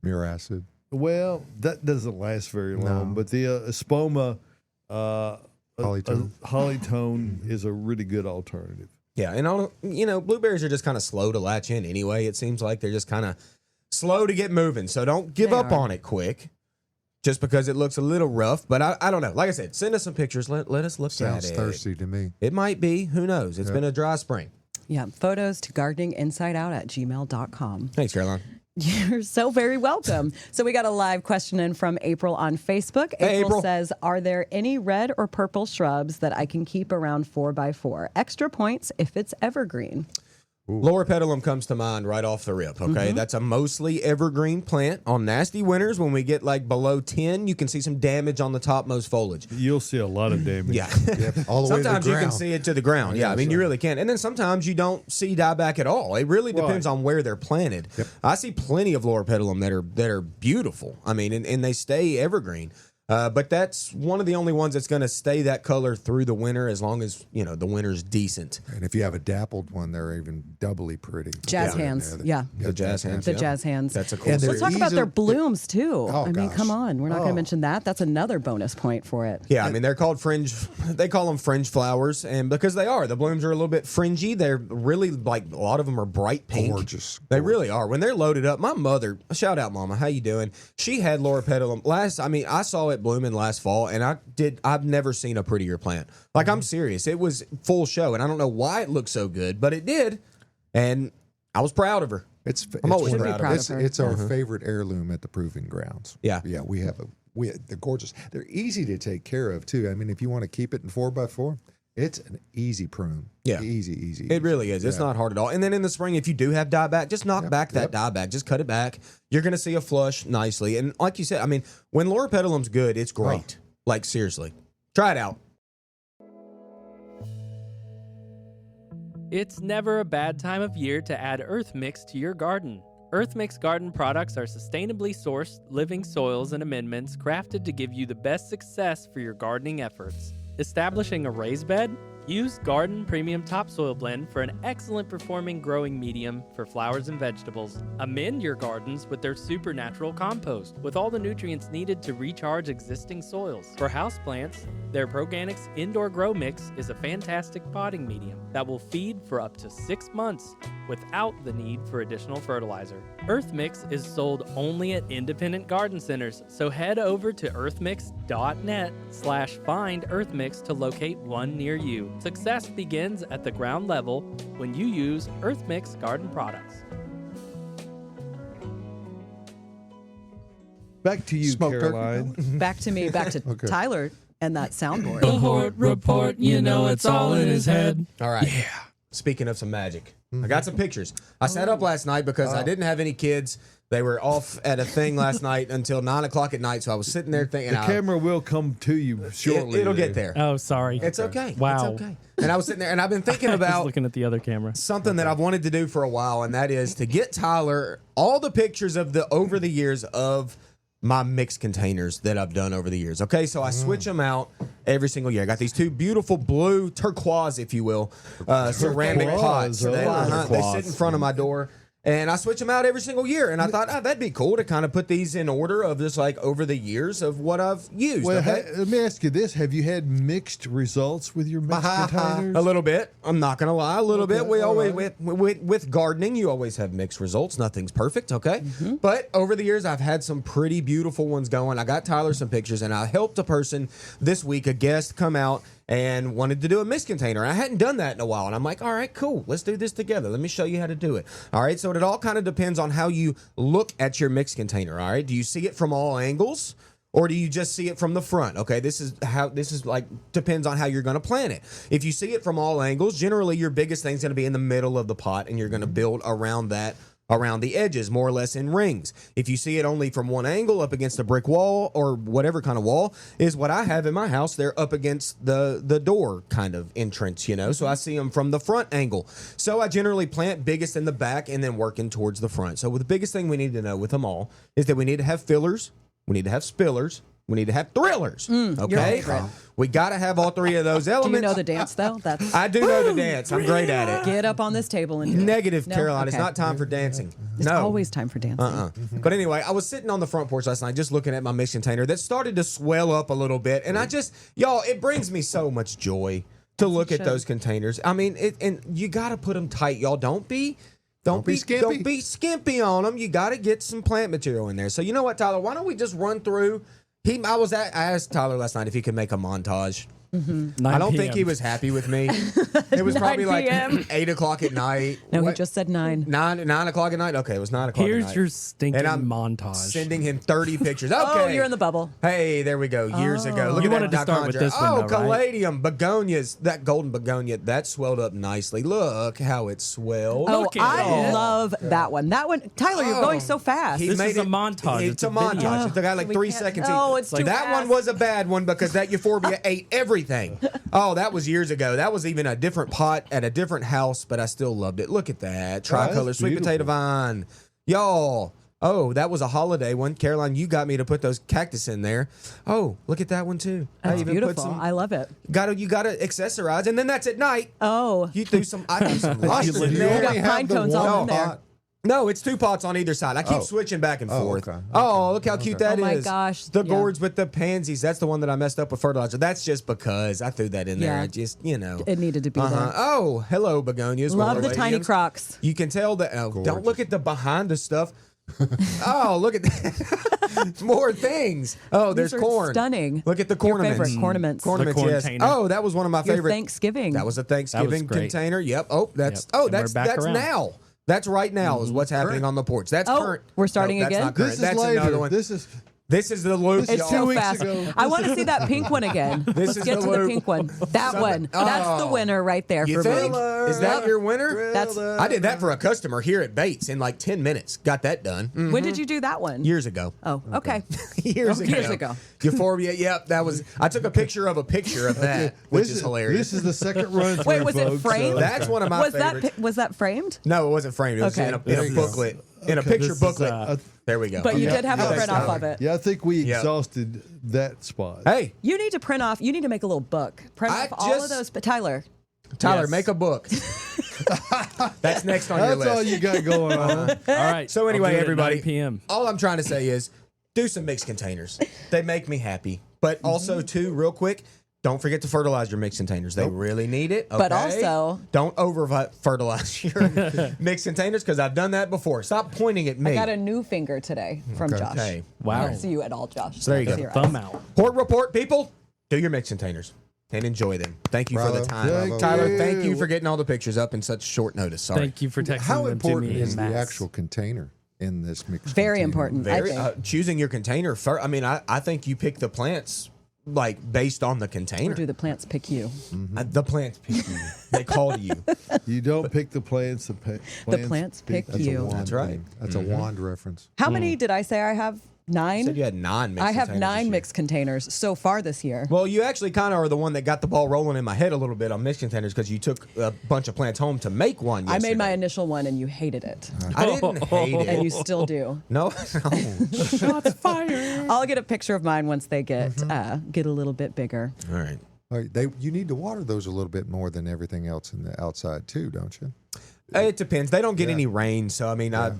Mure acid. Well, that doesn't last very long, No. but the espoma Polytone. Polytone is a really good alternative. Yeah, and blueberries are just kind of slow to latch in anyway. It seems like they're just kind of slow to get moving. So don't give They up are. on it quick, just because it looks a little rough. But I don't know. Like I said, send us some pictures. Let us look Sounds at it. thirsty to me. It might be. Who knows? It's been a dry spring. Yeah, photos to gardeninginsideout@gmail.com. Thanks, Caroline. You're so very welcome. So we got a live question in from April on Facebook. Hey, April April. says, are there any red or purple shrubs that I can keep around 4x4? Extra points if it's evergreen. Lower petalum comes to mind right off the rip, okay? That's a mostly evergreen plant. On nasty winters, when we get like below 10, you can see some damage on the topmost foliage. You'll see a lot of damage. Yeah. All the way to the Sometimes you can ground. see it to the ground. Yeah, I mean, you really can. And then sometimes you don't see dieback at all. It really depends on where they're planted. I see plenty of lower petalum that are beautiful. I mean, and they stay evergreen. But that's one of the only ones that's going to stay that color through the winter as long as, the winter's decent. And if you have a dappled one, they're even doubly pretty. Jazz hands. Yeah. The jazz hands. The yeah. jazz hands. That's a cool And they're Let's talk series. about their easy- blooms too. Oh, I mean, gosh. come on. We're not going to mention that. That's another bonus point for it. Yeah, I mean, they're called fringe. They call them fringe flowers. And because they are, the blooms are a little bit fringy. They're really like, a lot of them are bright pink. Gorgeous. They really are. When they're loaded up, my mother, shout out, Mama, how you doing? She had lower petalum I saw it blooming last fall, and I've never seen a prettier plant. Like, I'm serious. It was full show, and I don't know why it looked so good, but it did. And I was proud of her. I'm always proud of her. It's our favorite heirloom at the proving grounds. Yeah. Yeah, they're gorgeous. They're easy to take care of too. I mean, if you want to keep it in 4x4, it's an easy prune. Yeah. Easy. It really is. It's not hard at all. And then in the spring, if you do have dieback, just knock back that dieback. Just cut it back. You're going to see a flush nicely. And like you said, I mean, when lower petalum's good, it's great. Like, seriously. Try it out. It's never a bad time of year to add Earth Mix to your garden. Earth Mix garden products are sustainably sourced, living soils and amendments crafted to give you the best success for your gardening efforts. Establishing a raised bed? Use Garden Premium Topsoil Blend for an excellent performing growing medium for flowers and vegetables. Amend your gardens with their supernatural compost with all the nutrients needed to recharge existing soils. For houseplants, their Proganics Indoor Grow Mix is a fantastic potting medium that will feed for up to 6 months without the need for additional fertilizer. Earth Mix is sold only at independent garden centers, so head over to earthmix.net/find Earthmix to locate one near you. Success begins at the ground level when you use Earthmix garden products. Back to you, Smoked turkey. Caroline. Back to me, back to Tyler and that soundboard. The report, you know it's all in his head. All right. Yeah. Speaking of some magic, I got some pictures. I sat up last night because I didn't have any kids. They were off at a thing last night until 9 o'clock at night. So I was sitting there thinking, The camera will come to you shortly. it'll get there. Oh, sorry. It's okay. Wow. It's okay. And I was sitting there and I've been thinking I was about looking at the other camera. something that I've wanted to do for a while, and that is to get Tyler all the pictures of over the years of my mixed containers that I've done over the years. Okay, so I switch them out every single year. I got these two beautiful blue turquoise, if you will, ceramic pots. They sit in front of my door. And I switch them out every single year. And I thought, that'd be cool to kind of put these in order of just like over the years of what I've used. Well, okay? let me ask you this. Have you had mixed results with your mixed containers? A little bit. I'm not going to lie. A little bit. We always, with gardening, you always have mixed results. Nothing's perfect, okay? But over the years, I've had some pretty beautiful ones going. I got Tyler some pictures, and I helped a person this week, a guest, come out and wanted to do a mixed container. I hadn't done that in a while. And I'm like, all right, cool. Let's do this together. Let me show you how to do it. All right. So it all kind of depends on how you look at your mixed container. All right. Do you see it from all angles? Or do you just see it from the front? Okay, this is like, depends on how you're going to plant it. If you see it from all angles, generally your biggest thing's going to be in the middle of the pot, and you're going to build around that, around the edges, more or less in rings. If you see it only from one angle up against a brick wall or whatever kind of wall is what I have in my house, they're up against the door kind of entrance, so I see them from the front angle. So I generally plant biggest in the back and then working towards the front. So the biggest thing we need to know with them all is that we need to have fillers, we need to have spillers, we need to have thrillers. Okay, we got to have all three of those elements. Do you know the dance though? I do know the dance. I'm great at it. Get up on this table and do it. Negative, No? Caroline. Okay. It's not time for dancing. It's no. always time for dancing. But anyway, I was sitting on the front porch last night just looking at my mixed container that started to swell up a little bit. And y'all, it brings me so much joy to look at those containers. I mean, and you got to put them tight, y'all. Don't be skimpy. Don't be skimpy on them. You got to get some plant material in there. So you know what, Tyler? Why don't we just run through? I asked Tyler last night if he could make a montage I don't think he was happy with me. It was probably like 8 o'clock at night. No, he just said 9. 9 o'clock at night? Okay, it was 9 o'clock at Here's night. your stinking And I'm montage. sending him 30 pictures. Okay. Oh, you're in the bubble. Hey, there we go. Years ago. Look You at wanted to that start with dichondra. this one, though, right? Caladium, begonias. That golden begonia, that swelled up nicely. Look how it swelled. Oh, Look at I it. love that one. That one, Tyler, you're going so fast. He This made is a it- montage. It's It's a a video. montage. It's got like We 3 can't- seconds. No, it's too that one fast. was a bad one because that euphorbia ate everything. Oh, that was years ago. That was even a different pot at a different house, but I still loved it. Look at that. Tricolor that's sweet potato beautiful. vine. Y'all. Oh, that was a holiday one. Caroline, you got me to put those cactus in there. Oh, look at that one too. That's I even put beautiful. some. I love it. You gotta accessorize, and then that's at night. Oh, You threw some. I threw some lobster in You there. got only pine have the cones all one in there. pot. No, it's 2 pots on either side. I keep Oh. switching back and Oh, forth. okay. Oh, look how cute that is. Oh my gosh, The yeah. gourds with the pansies. That's the one that I messed up with fertilizer. That's just because I threw that in there. Yeah. I just, you know. it needed to be there. Oh, hello, begonias. Love the Rhododendrons. tiny crocs. You can tell that. Oh, don't Gorgeous. look at the behind the stuff. Oh, look at that. More things. Oh, there's These are corn. stunning. Look at the Your cornaments. favorite cornaments. Cornaments, The yes. corntainer. Oh, that was one of my Your favorite. Thanksgiving. That was a Thanksgiving great. container. Yep. Oh, that's Yep. oh, And we're that's back that's around. now. That's right now is what's happening on the porch. That's Oh, current. we're starting Nope, that's again? Not current. This is that's later. another one. This is the loop. It's y'all. so 2 weeks fast. ago. I want to see that pink one again. Let's is get the to the loop. pink one. That one. That's the Oh. winner right there You for me. think? Is that your winner? That's- I did that for a customer here at Bates in like 10 minutes. Got that done. When did you do that one? Years ago. Oh, okay. Years ago. Years ago. Euphorbia. Yep, that was. I took a picture of that, which is hilarious. This is the second run through. Wait, was it folks, framed? That's one of my Was favorites. that framed? No, it wasn't framed. It was Okay. in There a you go. booklet. In a Okay, picture this is, booklet. There we go. But you Okay. did have a Yeah. print off of it. Yeah, I think we Yeah. exhausted that spot. Hey, You need to print off. You need to make a little book. Print I off all of just- those. But Tyler, Tyler, Yes. make a book. That's next on your That's list. all you got going on. All right. So anyway, I'll do it at everybody, 9 p.m. all I'm trying to say is do some mixed containers. They make me happy. But also, too, real quick, don't forget to fertilize your mixed containers. They really need it. But okay? also- don't over fertilize your mixed containers because I've done that before. Stop pointing at me. I got a new finger today from Josh. Okay. Wow. I don't see you at all, Josh. So there you I go. see your Thumb eyes. out. Port report, people. Do your mixed containers and enjoy them. Thank you for Bravo. the time. Thank Tyler, you. thank you for getting all the pictures up in such short notice. Sorry. Thank you for texting How them to important me is in the mass. actual container in this mix? Very important. I Very, think. choosing your container first. I mean, I think you pick the plants like based on the Or container. do the plants pick you? The plants pick you. They call to you. You don't pick the plants. The plants pick That's a you. wand That's right. thing. That's a wand reference. How many did I say I have? 9? You said you had 9 mixed I have containers 9 this year. mixed containers so far this year. Well, you actually kind of are the one that got the ball rolling in my head a little bit on mixed containers because you took a bunch of plants home to make one. I made my yesterday. initial one and you hated it. I didn't hate it. And you still do. No, Shots fired. I'll get a picture of mine once they get a little bit bigger. All right. All right, you need to water those a little bit more than everything else in the outside too, don't you? It depends. They don't get any rain, so I mean, I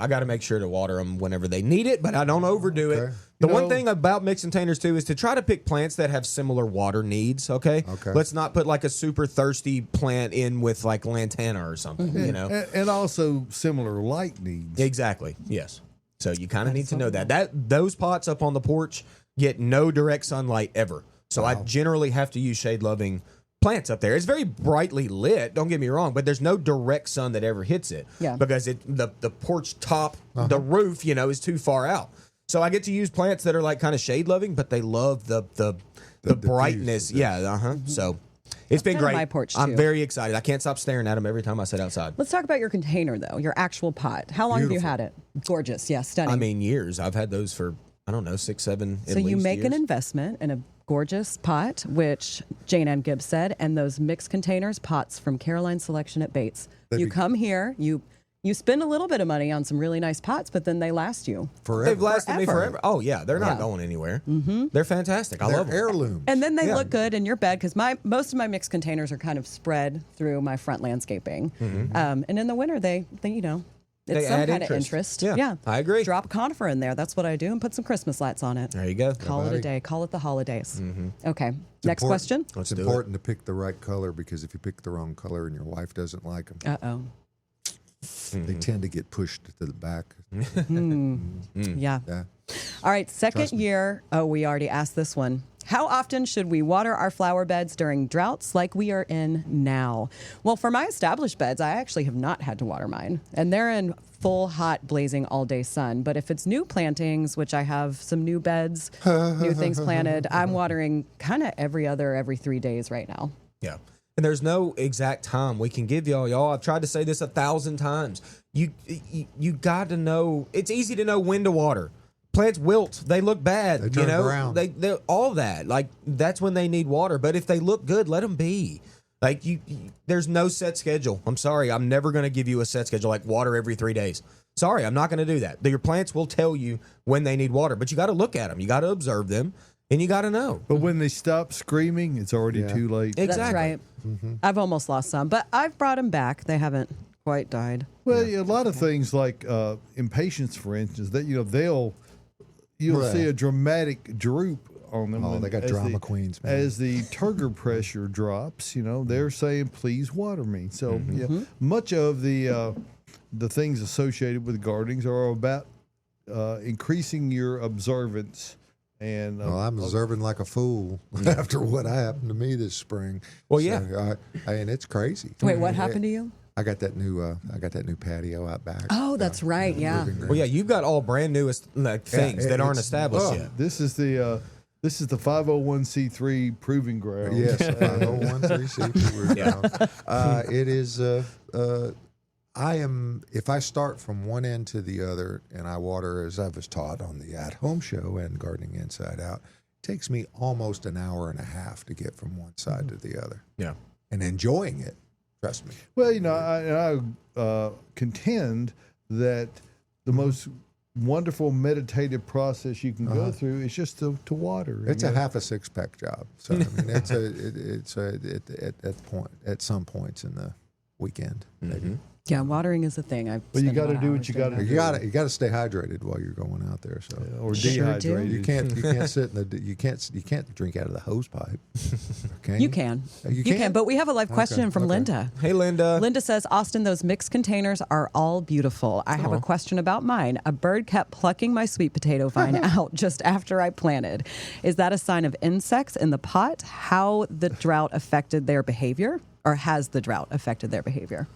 got to make sure to water them whenever they need it, but I don't overdo it. Okay. The You one know- thing about mixed containers too is to try to pick plants that have similar water needs. Okay. Okay. Let's not put like a super thirsty plant in with like lantana or something. You know. And also similar light needs. Exactly. Yes. So you kind of need to know that those pots up on the porch get no direct sunlight ever. So I generally have to use shade loving plants up there. It's very brightly lit, don't get me wrong, but there's no direct sun that ever hits it. Yeah. Because the porch top, the roof, is too far out. So I get to use plants that are like kind of shade loving, but they love the brightness. diffuse, Yeah. So it's been kinda great. my porch, I'm too. very excited. I can't stop staring at them every time I sit outside. Let's talk about your container, though, your actual pot. How long have you Beautiful. had it? Gorgeous. Yeah, stunning. I mean, years. I've had those for, I don't know, 6, 7, so you make an investment in a gorgeous pot, which Jane Ann Gibbs said, and those mixed containers, pots from Caroline Selection at Bates. You come here, you spend a little bit of money on some really nice pots, but then they last you. Forever. They've lasted me Forever. forever. Oh yeah, they're not Yeah. going anywhere. Mm-hmm. They're fantastic. I They're love them. heirlooms. And then they Yeah. look good in your bed because most of my mixed containers are kind of spread through my front landscaping. And in the winter, they it's They some add kind of interest. interest. Yeah, I agree. Drop a conifer in there. That's what I do, and put some Christmas lights on it. There you go. Call it a buddy. day. Call it the holidays. Okay. It's Next important- question. Let's It's do it. important to pick the right color because if you pick the wrong color and your wife doesn't like them, Uh oh. they tend to get pushed to the back. Yeah. Yeah. All right. Second Trust me. year. Oh, we already asked this one. How often should we water our flower beds during droughts like we are in now? Well, for my established beds, I actually have not had to water mine, and they're in full, hot, blazing all-day sun. But if it's new plantings, which I have some new beds, new things planted, I'm watering kind of every 3 days right now. Yeah. And there's no exact time we can give y'all. I've tried to say this 1,000 times. You got to know. It's easy to know when to water. Plants wilt. They look bad. They turn brown. They all that. Like, that's when they need water. But if they look good, let them be. Like, there's no set schedule. I'm sorry. I'm never going to give you a set schedule like water every 3 days. Sorry, I'm not going to do that. Your plants will tell you when they need water, but you got to look at them. You got to observe them, and you got to know. But when they stop screaming, it's already too late. Exactly. That's right. I've almost lost some, but I've brought them back. They haven't quite died. Well, a lot of things like impatience, for instance, that you'll Right. see a dramatic droop on them. Oh, when- they got as drama queens, man. As the turgor pressure drops, they're saying, "Please water me." So, much of the things associated with gardenings are about increasing your observance. And Well, I'm observing like a fool after what happened to me this spring. Well, So, yeah. and it's crazy. Wait, what happened to you? I got that new patio out back. Oh, that's right. Yeah. living room. Well, yeah, you've got all brand new things that aren't it's- established oh, yet. this is the 501c3 proving ground. Yes, 501c3. Yeah. It is. I am. If I start from one end to the other, and I water as I was taught on the At Home show and Gardening Inside Out, it takes me almost an hour and a half to get from one side to the other, Yeah. and enjoying it. Trust me. Well, I contend that the most wonderful meditative process you can go through is just to water. It's a half a six-pack job. So I mean, it's at some points in the weekend. Maybe. Yeah, watering is a thing. But you got to do what you got to do. You got to stay hydrated while you're going out there. So Or Sure do. dehydrated. you can't sit in the you can't drink out of the hose pipe. Okay? You can. You can. can? But we have a live question from okay. Linda. Hey, Linda. Linda says, Austin, those mixed containers are all beautiful. I have a question about mine. A bird kept plucking my sweet potato vine out just after I planted. Is that a sign of insects in the pot? How the drought affected their behavior? Or has the drought affected their behavior?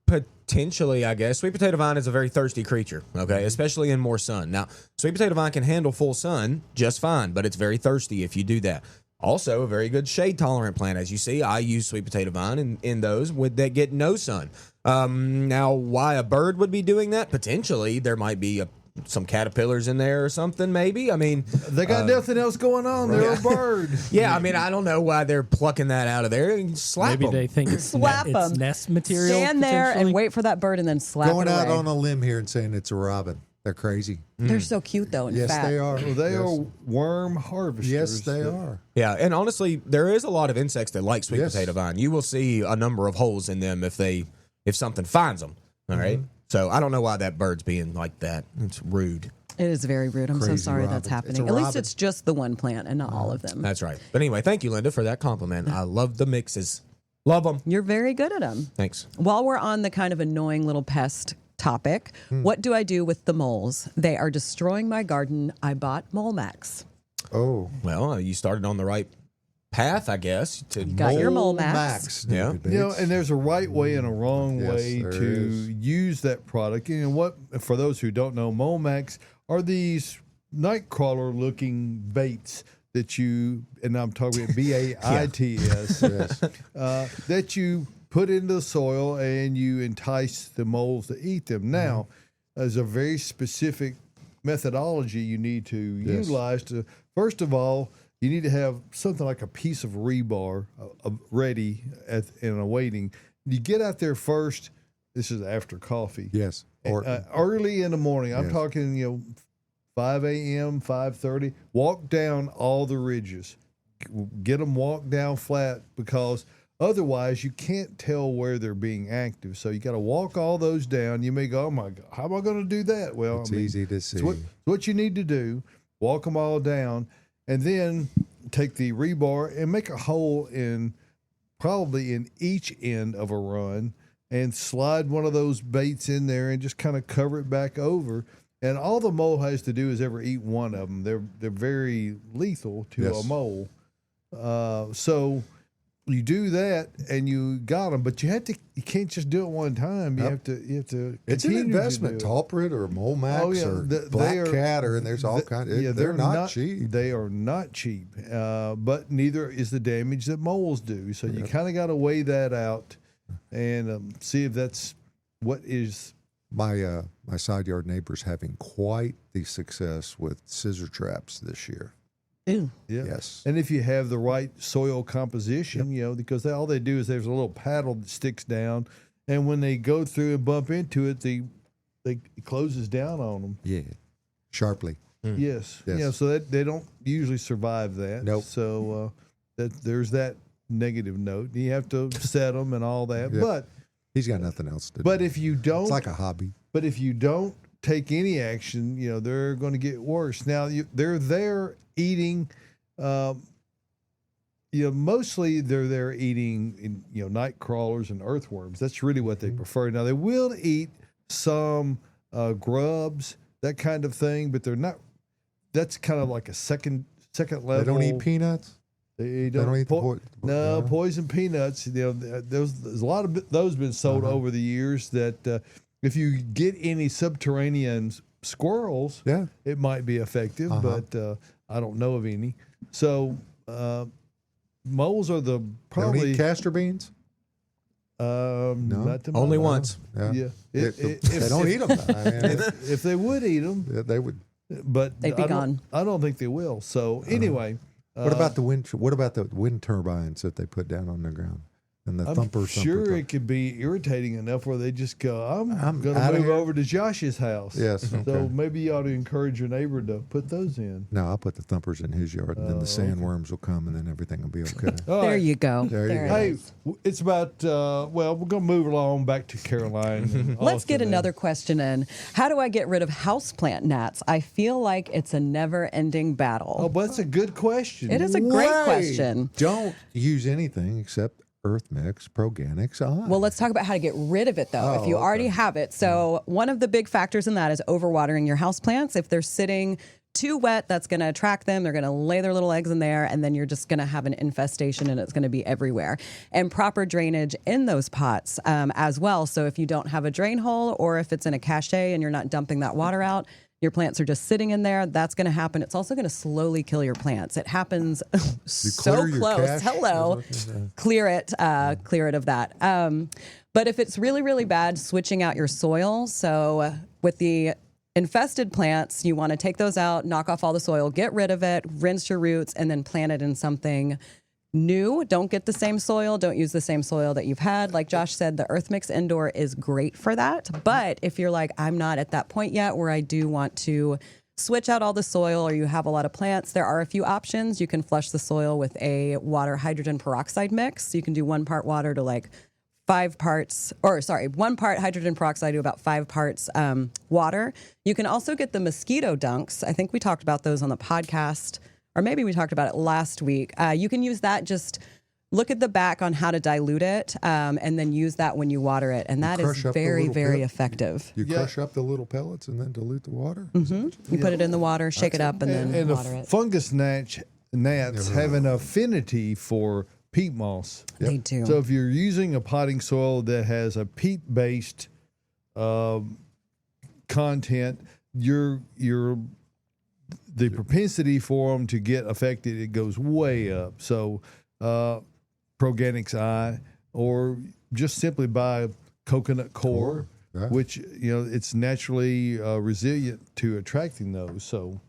Potentially, I guess. Sweet potato vine is a very thirsty creature, okay, especially in more sun. Now, sweet potato vine can handle full sun just fine, but it's very thirsty if you do that. Also, a very good shade-tolerant plant. As you see, I use sweet potato vine in those that get no sun. Now, why a bird would be doing that? Potentially, there might be some caterpillars in there or something, maybe. I mean, They got nothing else going on. They're a bird. yeah, I mean, I don't know why they're plucking that out of there and slap Maybe them. they think it's, Slap it's 'em. nest material. Stand there and potentially. wait for that bird and then slap Going it out away. on a limb here and saying it's a robin. They're crazy. They're so cute, though, and Yes, fat. they are. Well, they yes. are worm harvesters. Yes, they are. Yeah, and honestly, there is a lot of insects that like sweet Yes. potato vine. You will see a number of holes in them if something finds them. All right. So I don't know why that bird's being like that. It's rude. It is very rude. I'm so Crazy sorry robin. that's It's a happening. At least robin. it's just the one plant and not all of them. That's right. But anyway, thank you, Linda, for that compliment. I love the mixes. Love them. You're very good at them. Thanks. While we're on the kind of annoying little pest topic, what do I do with the moles? They are destroying my garden. I bought Mole Max. Oh, Well, you started on the right path, I guess. Got your Mole Max. Yeah. David Bates. And there's a right way and a wrong Yes, way there to is. use that product. And what, for those who don't know, Momax are these nightcrawler looking baits that and I'm talking about BAITS, that you put into the soil and you entice the moles to eat them. Now, there's a very specific methodology you need to utilize to, first of all, you need to have something like a piece of rebar ready and awaiting. You get out there first. This is after coffee. Yes. Or, Early in the morning. I'm Yes. talking, 5 a.m., 5:30. Walk down all the ridges. Get them walked down flat because otherwise you can't tell where they're being active. So you got to walk all those down. You may go, oh my God, how am I going to do that? Well, it's easy to see. it's what you need to do. Walk them all down, and then take the rebar and make a hole probably in each end of a run, and slide one of those baits in there and just kind of cover it back over. And all the mole has to do is ever eat one of them. They're very lethal to a mole. So you do that and you got them, but you can't just do it one time. You have to. It's an investment. Talprid or Mole Max or Black Cat, and there's all kinds. Yeah, they're not cheap. They are not cheap, but neither is the damage that moles do. So you kind of got to weigh that out and see if that's what is. My side yard neighbor's having quite the success with scissor traps this year. Ooh. Yeah. Yes. And if you have the right soil composition, because all they do is there's a little paddle that sticks down, and when they go through and bump into it, it closes down on them. Yeah. Sharply. Yes. Yeah. So that they don't usually survive that. Nope. So there's that negative note. You have to set them and all that. Yeah. But he's got nothing else to do. But if you don't, it's like a hobby. But if you don't take any action, they're going to get worse. Now they're there eating. Mostly they're there eating, night crawlers and earthworms. That's really what they prefer. Now they will eat some grubs, that kind of thing, but they're not. That's kind of like a second level. They don't eat peanuts. They don't eat poison peanuts. There's a lot of those been sold over the years. That if you get any subterranean squirrels, it might be effective, but I don't know of any. So moles are probably. Don't eat castor beans. No, not to only once. Yeah, If they don't eat them. If they would eat them, they would. But they'd be gone. I don't think they will. So anyway. What about the wind? What about the wind turbines that they put down on the ground and the thumper? Sure, it could be irritating enough where they just go, "I'm going to move over to Josh's house." Yes. So maybe you ought to encourage your neighbor to put those in. No, I'll put the thumpers in his yard, and then the sandworms will come, and then everything will be okay. There you go. There you go. Hey, it's about. We're going to move along back to Caroline. Let's get another question in. How do I get rid of houseplant gnats? I feel like it's a never-ending battle. Oh, but that's a good question. It is a great question. Don't use anything except Earth Mix Proganics on. Well, let's talk about how to get rid of it, though, if you already have it. So one of the big factors in that is overwatering your houseplants. If they're sitting too wet, that's going to attract them. They're going to lay their little eggs in there, and then you're just going to have an infestation, and it's going to be everywhere. And proper drainage in those pots as well. So if you don't have a drain hole, or if it's in a cachet and you're not dumping that water out, your plants are just sitting in there, that's going to happen. It's also going to slowly kill your plants. It happens so close. Hello. Clear it of that. But if it's really, really bad, switching out your soil. So with the infested plants, you want to take those out, knock off all the soil, get rid of it, rinse your roots, and then plant it in something new. Don't get the same soil. Don't use the same soil that you've had. Like Josh said, the Earth Mix Indoor is great for that. But if you're like, I'm not at that point yet where I do want to switch out all the soil, or you have a lot of plants, there are a few options. You can flush the soil with a water hydrogen peroxide mix. You can do 1 part water to 1 part hydrogen peroxide to about 5 parts water. You can also get the mosquito dunks. I think we talked about those on the podcast, or maybe we talked about it last week. You can use that. Just look at the back on how to dilute it, and then use that when you water it. And that is very, very effective. You crush up the little pellets and then dilute the water? You put it in the water, shake it up, and then water it. Fungus gnats have an affinity for peat moss. They do. So if you're using a potting soil that has a peat-based content, the propensity for them to get affected, it goes way up. So Proganics Eye, or just simply buy coconut core, which it's naturally resilient to attracting those. So.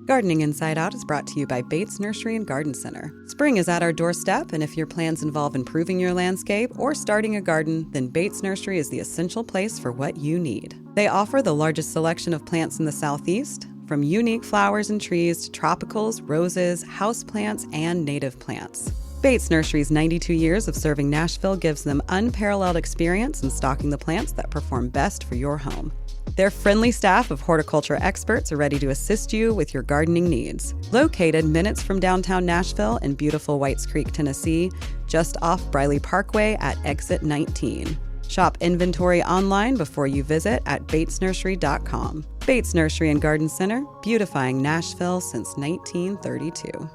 Gardening Inside Out is brought to you by Bates Nursery and Garden Center. Spring is at our doorstep, and if your plans involve improving your landscape or starting a garden, then Bates Nursery is the essential place for what you need. They offer the largest selection of plants in the Southeast, from unique flowers and trees to tropicals, roses, houseplants, and native plants. Bates Nursery's 92 years of serving Nashville gives them unparalleled experience in stocking the plants that perform best for your home. Their friendly staff of horticulture experts are ready to assist you with your gardening needs. Located minutes from downtown Nashville in beautiful Whites Creek, Tennessee, just off Briley Parkway at exit 19. Shop inventory online before you visit at batesnursery.com. Bates Nursery and Garden Center, beautifying Nashville since 1932.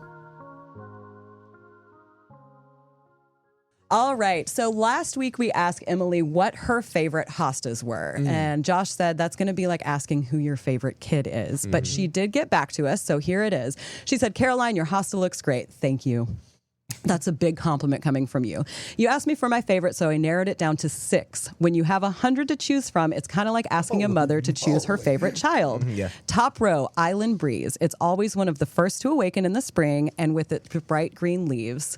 All right. So last week we asked Emily what her favorite hostas were. And Josh said that's going to be like asking who your favorite kid is. But she did get back to us. So here it is. She said, Caroline, your hosta looks great. Thank you. That's a big compliment coming from you. You asked me for my favorite, so I narrowed it down to 6. When you have 100 to choose from, it's kind of like asking a mother to choose her favorite child. Top row, Island Breeze. It's always one of the first to awaken in the spring, and with its bright green leaves.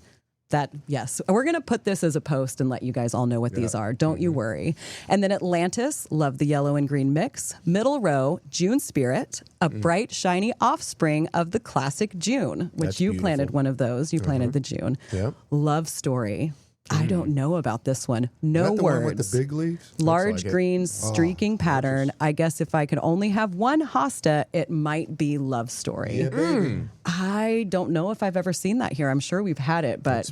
That, yes. We're going to put this as a post and let you guys all know what these are. Don't you worry. And then Atlantis, love the yellow and green mix. Middle row, June Spirit, a bright, shiny offspring of the classic June, which That's you beautiful. planted one of those. You planted the June. Yep. Love Story. I don't know about this one. No Is that the words. one with the big leaves? Large like it. green streaking pattern. I guess if I could only have one hosta, it might be Love Story. Yeah, baby. I don't know if I've ever seen that here. I'm sure we've had it, but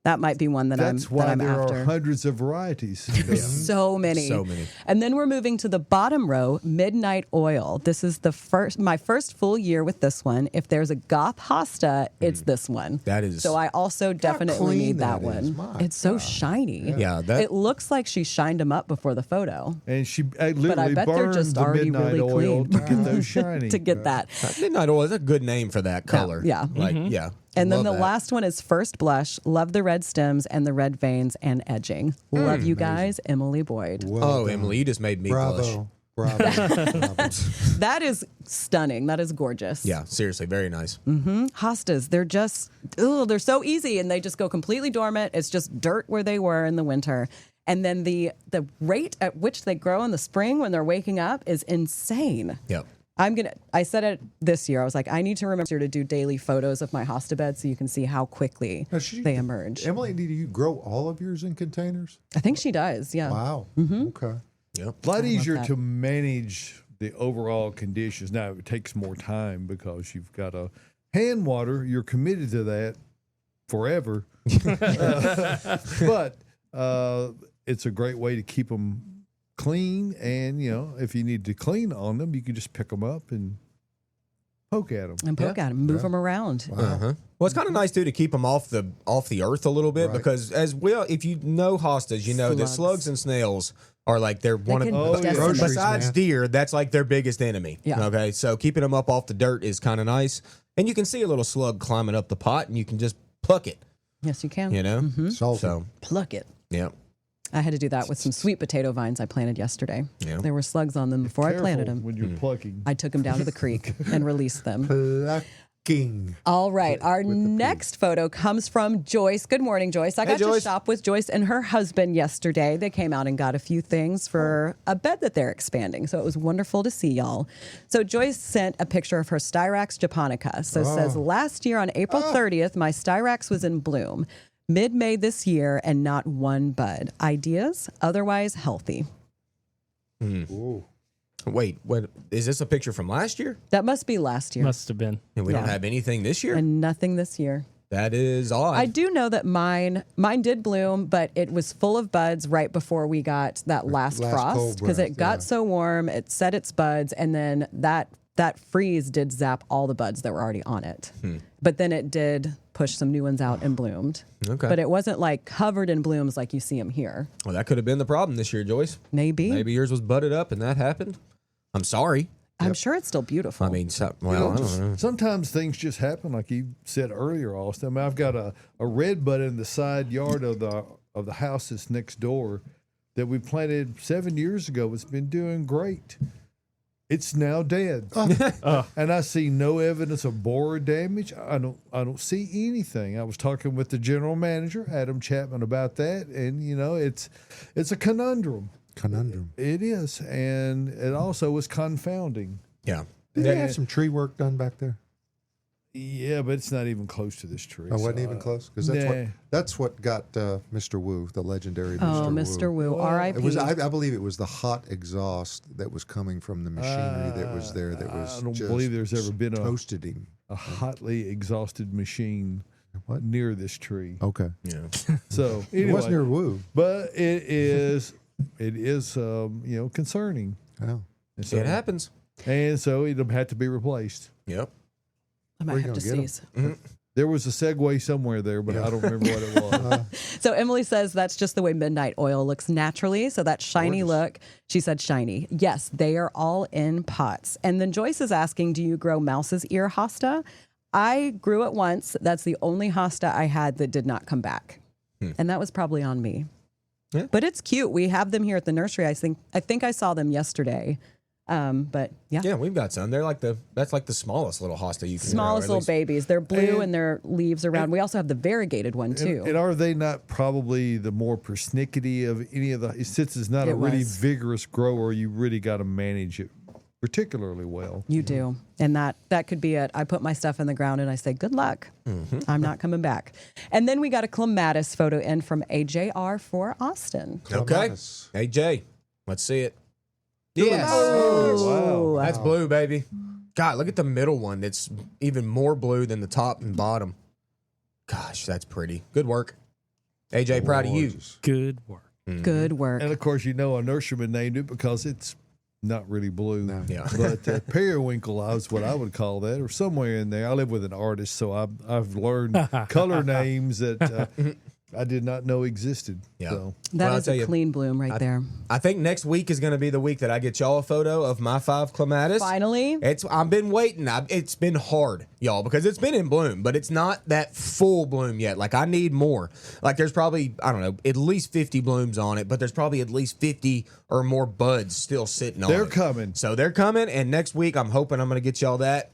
that might be one that That's why I'm there after. are hundreds of varieties. So many. So many. And then we're moving to the bottom row, Midnight Oil. This is my first full year with this one. If there's a goth hosta, it's this one. That is- So I also definitely clean need that that is. one. My It's so God. shiny. Yeah, that- it looks like she shined them up before the photo. And she literally bet they're burned just the already midnight really oil clean. to get those shiny. To get that. Midnight Oil is a good name for that color. yeah. Like, yeah. And then Love the that. last one is First Blush. Love the red stems and the red veins and edging. Love you guys, Emily Boyd. Well Oh, done. Emily, you just made me blush. Bravo. Bravo. That is stunning. That is gorgeous. Yeah, seriously, very nice. Hostas, they're just, they're so easy and they just go completely dormant. It's just dirt where they were in the winter. And then the rate at which they grow in the spring when they're waking up is insane. Yep. I said it this year. I was like, I need to remember to do daily photos of my hosta bed so you can see how quickly Now, they emerge. Emily, do you grow all of yours in containers? I think she does. Yeah. Wow. Okay. Yep. A lot easier that. to manage the overall conditions. Now, it takes more time because you've got to hand water. You're committed to that forever. But it's a great way to keep them clean. And, if you need to clean on them, you can just pick them up and poke at them. And poke at them, move them around. Uh-huh. Well, it's kind of nice too to keep them off the earth a little bit Right. because as well, if you know hostas, you know that slugs and snails are like they're one can of decimate. Groceries, besides man. deer, that's like their biggest enemy. Yeah. Okay, so keeping them up off the dirt is kind of nice, and you can see a little slug climbing up the pot, and you can just pluck it. Yes, you can. You know, Salty. so Pluck it. yeah. I had to do that with some sweet potato vines I planted yesterday. Yeah. There were slugs on them before I planted Careful them. when you're plucking. I took them down to the creek and released them. Plucking. All right. Our next photo comes from Joyce. Good morning, Joyce. I got to Joyce. shop with Joyce and her husband yesterday. They came out and got a few things for a bed that they're expanding. So it was wonderful to see y'all. So Joyce sent a picture of her Styrax japonica. So it says, last year on April 30th, my Styrax was in bloom. Mid-May this year and not one bud. Ideas? Otherwise healthy. Wait, what is this a picture from last year? That must be last year. Must have been. And we don't Yeah. have anything this year? And nothing this year. That is odd. I do know that mine did bloom, but it was full of buds right before we got that last Last frost cold because breath, it got yeah. so warm, it set its buds, and then that freeze did zap all the buds that were already on it. But then it did push some new ones out and bloomed. Okay. But it wasn't like covered in blooms like you see them here. Well, that could have been the problem this year, Joyce. Maybe. Maybe yours was budded up and that happened. I'm sorry. I'm sure it's still beautiful. I mean, well, I don't know. Sometimes things just happen, like you said earlier, Austin. I mean, I've got a red bud in the side yard of the house that's next door that we planted 7 years ago. It's been doing great. It's now dead, and I see no evidence of borer damage. I don't see anything. I was talking with the general manager, Adam Chapman, about that, and it's a conundrum. Conundrum. It is, and it also is confounding. Yeah. Did they have some tree work done back there? Yeah, but it's not even close to this tree. I wasn't so even I- close because Nah. that's what got Mr. Wu, the legendary Oh, Mr. Mr. Wu, R.I.P. It was, I believe, it was the hot exhaust that was coming from the machinery that was there. That was I don't just believe there's ever been toasted him. a hotly exhausted machine near this tree. Okay, Yeah. So it anyway, wasn't near Wu. but it is concerning. Oh. And so, It happens. and so it'll have to be replaced. Yep. I Where might you have to gonna get sneeze. There was a segue somewhere there, but I don't remember what it was. So Emily says that's just the way midnight oil looks naturally. So that shiny look, she said shiny. Yes, they are all in pots. And then Joyce is asking, do you grow mouse's ear hosta? I grew it once. That's the only hosta I had that did not come back. And that was probably on me. Yeah. But it's cute. We have them here at the nursery. I think I saw them yesterday. But yeah. Yeah, we've got some. That's like the smallest little hosta you can Smallest grow, at little least. babies. They're blue And- and their leaves are round. We also have the variegated one too. And are they not probably the more persnickety of any of the? Since it's not a It really was. vigorous grower, you really got to manage it particularly well. You do. And that could be it. I put my stuff in the ground and I say, good luck. I'm not coming back. And then we got a clematis photo in from AJR for Austin. Okay. Clematis. Hey, Jay, let's see it. Yes. Oh, That's blue, baby. God, look at the middle one. It's even more blue than the top and bottom. Gosh, that's pretty. Good work. AJ, proud of you. Gorgeous. Good work. good work. And of course, a nurseryman named it because it's not really blue. No. Yeah. But periwinkle is what I would call that, or somewhere in there. I live with an artist, so I've learned color names that I did not know existed. Yeah. So. That Well, is I'll a tell you, clean bloom right there. I think next week is going to be the week that I get y'all a photo of my 5 clematis. Finally. I've been waiting. It's been hard, y'all, because it's been in bloom, but it's not that full bloom yet. Like, I need more. Like, there's probably, I don't know, at least 50 blooms on it, but there's probably at least 50 or more buds still sitting on it. They're coming. So they're coming, and next week I'm hoping I'm going to get y'all that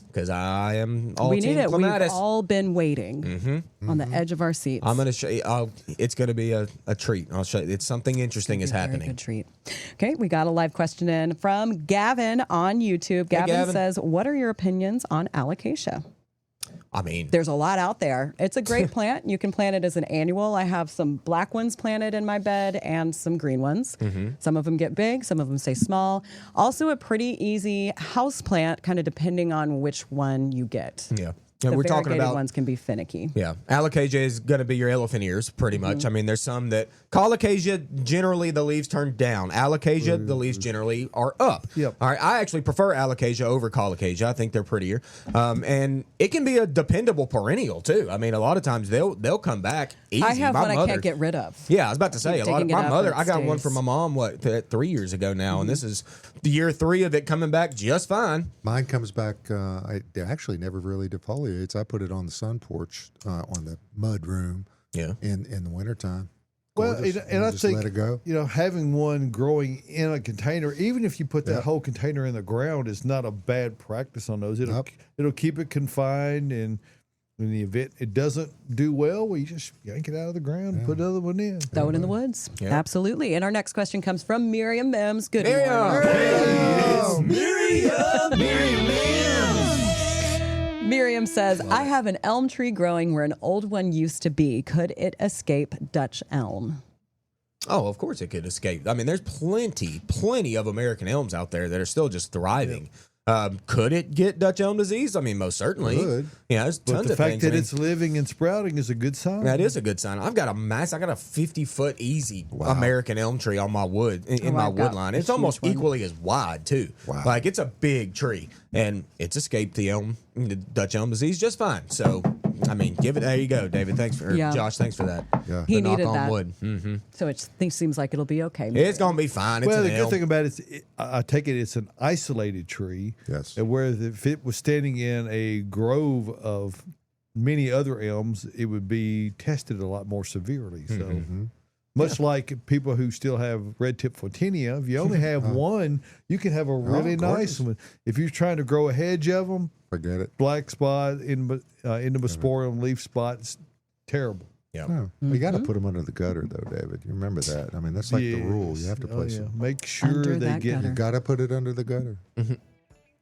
because I am all We team need it. clematis. We've all been waiting on the edge of our seats. I'm going to show you. It's going to be a treat. I'll show you. It's something interesting is Very happening. good treat. Okay, we got a live question in from Gavin on YouTube. Gavin Gavin. says, what are your opinions on alocasia? I mean, There's a lot out there. It's a great plant. You can plant it as an annual. I have some black ones planted in my bed and some green ones. Some of them get big, some of them stay small. Also a pretty easy house plant, kind of depending on which one you get. yeah. The And we're talking variegated about ones can be finicky. Yeah, alocasia is going to be your elephant ears, pretty much. I mean, there's some that colocasia generally the leaves turn down. Alocasia the leaves generally are up. Yep. All right, I actually prefer alocasia over colocasia. I think they're prettier, and it can be a dependable perennial too. I mean, a lot of times they'll come back easy. I have My one I mother- can't get rid of. Yeah, I was about to say keep a lot of digging it my up mother. and it I got one stays. from my mom 3 years ago now, and this is the year 3 of it coming back just fine. Mine comes back. It actually never really defoliates. I put it on the sun porch, on the mud room Yeah. in the wintertime. Well, Gorgeous. and I just think let it go. having one growing in a container, even if you put that whole container in the ground, is not a bad practice on those. It'll keep it confined, and in the event it doesn't do well, you just yank it out of the ground and put another one in. Throw it in the woods. Yeah. Absolutely. And our next question comes from Miriam Mims. Good Miriam! morning. Miriam says, I have an elm tree growing where an old one used to be. Could it escape Dutch elm? Oh, of course it could escape. I mean, there's plenty of American elms out there that are still just thriving. Could it get Dutch elm disease? I mean, most certainly. Could. Yeah, there's But tons the of fact things. that I mean, it's living and sprouting is a good sign. that is a good sign. I got a 50-foot easy American elm tree on my wood in my I've got wood line. a It's huge almost one. equally as wide too. Wow. Like it's a big tree, and it's escaped the Dutch elm disease just fine. So, I mean, there you go, David. Thanks for Yeah. Josh. Thanks for that. Yeah. He The knock needed on that. wood. Mm-hmm. So it seems like it'll be okay. It's gonna be fine. It's Well, an the good elm. thing about it is, I take it it's an isolated tree. Yes. And whereas if it was standing in a grove of many other elms, it would be tested a lot more severely. So, Mm-hmm. much like people who still have red tip photinia, if you only have one, you can have a really nice gorgeous. one. If you're trying to grow a hedge of them, Forget it. black spot, endosporium leaf spots, terrible. Yeah. No. You got to put them under the gutter, though, David. You remember that? I mean, that's like the rule. You Yes. have to Oh, place yeah. it. Make sure Under they that get. gutter. You got to put it under the gutter.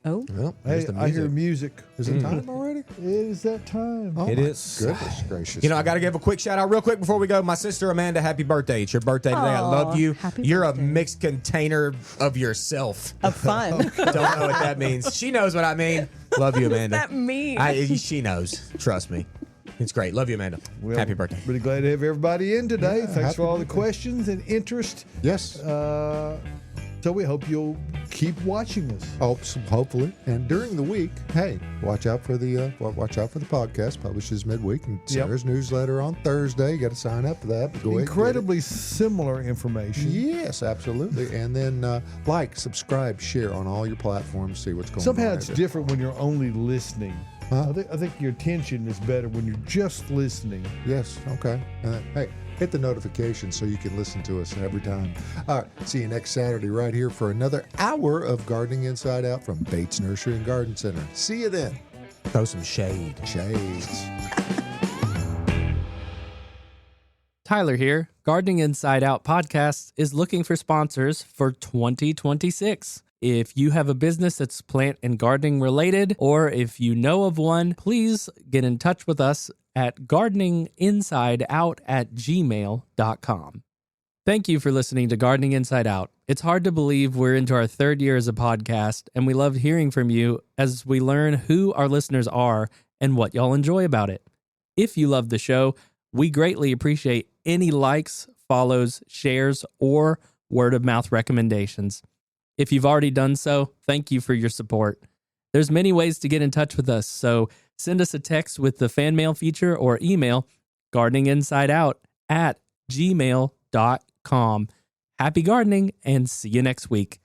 Oh, Well, Hey, there's the I hear music. music. Is it time already? already? It is that time. Oh, It my is. Goodness gracious. You know, I got to give a quick shout out real quick before we go. My sister Amanda, happy birthday. It's your birthday today. I love you. Happy You're birthday. a mixed container of yourself. Of fun. Don't know what that means. She knows what I mean. Love you, Amanda. that mean? She knows. Trust me. It's great. Love you, Amanda. Well, Happy birthday. Really glad to have everybody in today. Yeah, Thanks happy for all the birthday. questions and interest. Yes. So we hope you'll keep watching us. Hopefully. And during the week, hey, watch out for the podcast. Publishes midweek, and Sarah's newsletter on Thursday. You got to sign up for that. But go ahead and get it. Incredibly similar information. Yes, absolutely. And then like, subscribe, share on all your platforms. See what's going Somehow on. it's different when you're only listening. Huh? I think your attention is better when you're just listening. Yes. Okay. Hey, hit the notification so you can listen to us every time. All right. See you next Saturday right here for another hour of Gardening Inside Out from Bates Nursery and Garden Center. See you then. Throw some shade. Shades. Tyler here. Gardening Inside Out podcast is looking for sponsors for 2026. If you have a business that's plant and gardening related, or if you know of one, please get in touch with us at gardeninginsideout@gmail.com. Thank you for listening to Gardening Inside Out. It's hard to believe we're into our third year as a podcast, and we love hearing from you as we learn who our listeners are and what y'all enjoy about it. If you love the show, we greatly appreciate any likes, follows, shares, or word of mouth recommendations. If you've already done so, thank you for your support. There's many ways to get in touch with us, so send us a text with the fan mail feature or email gardeninginsideout@gmail.com. Happy gardening and see you next week.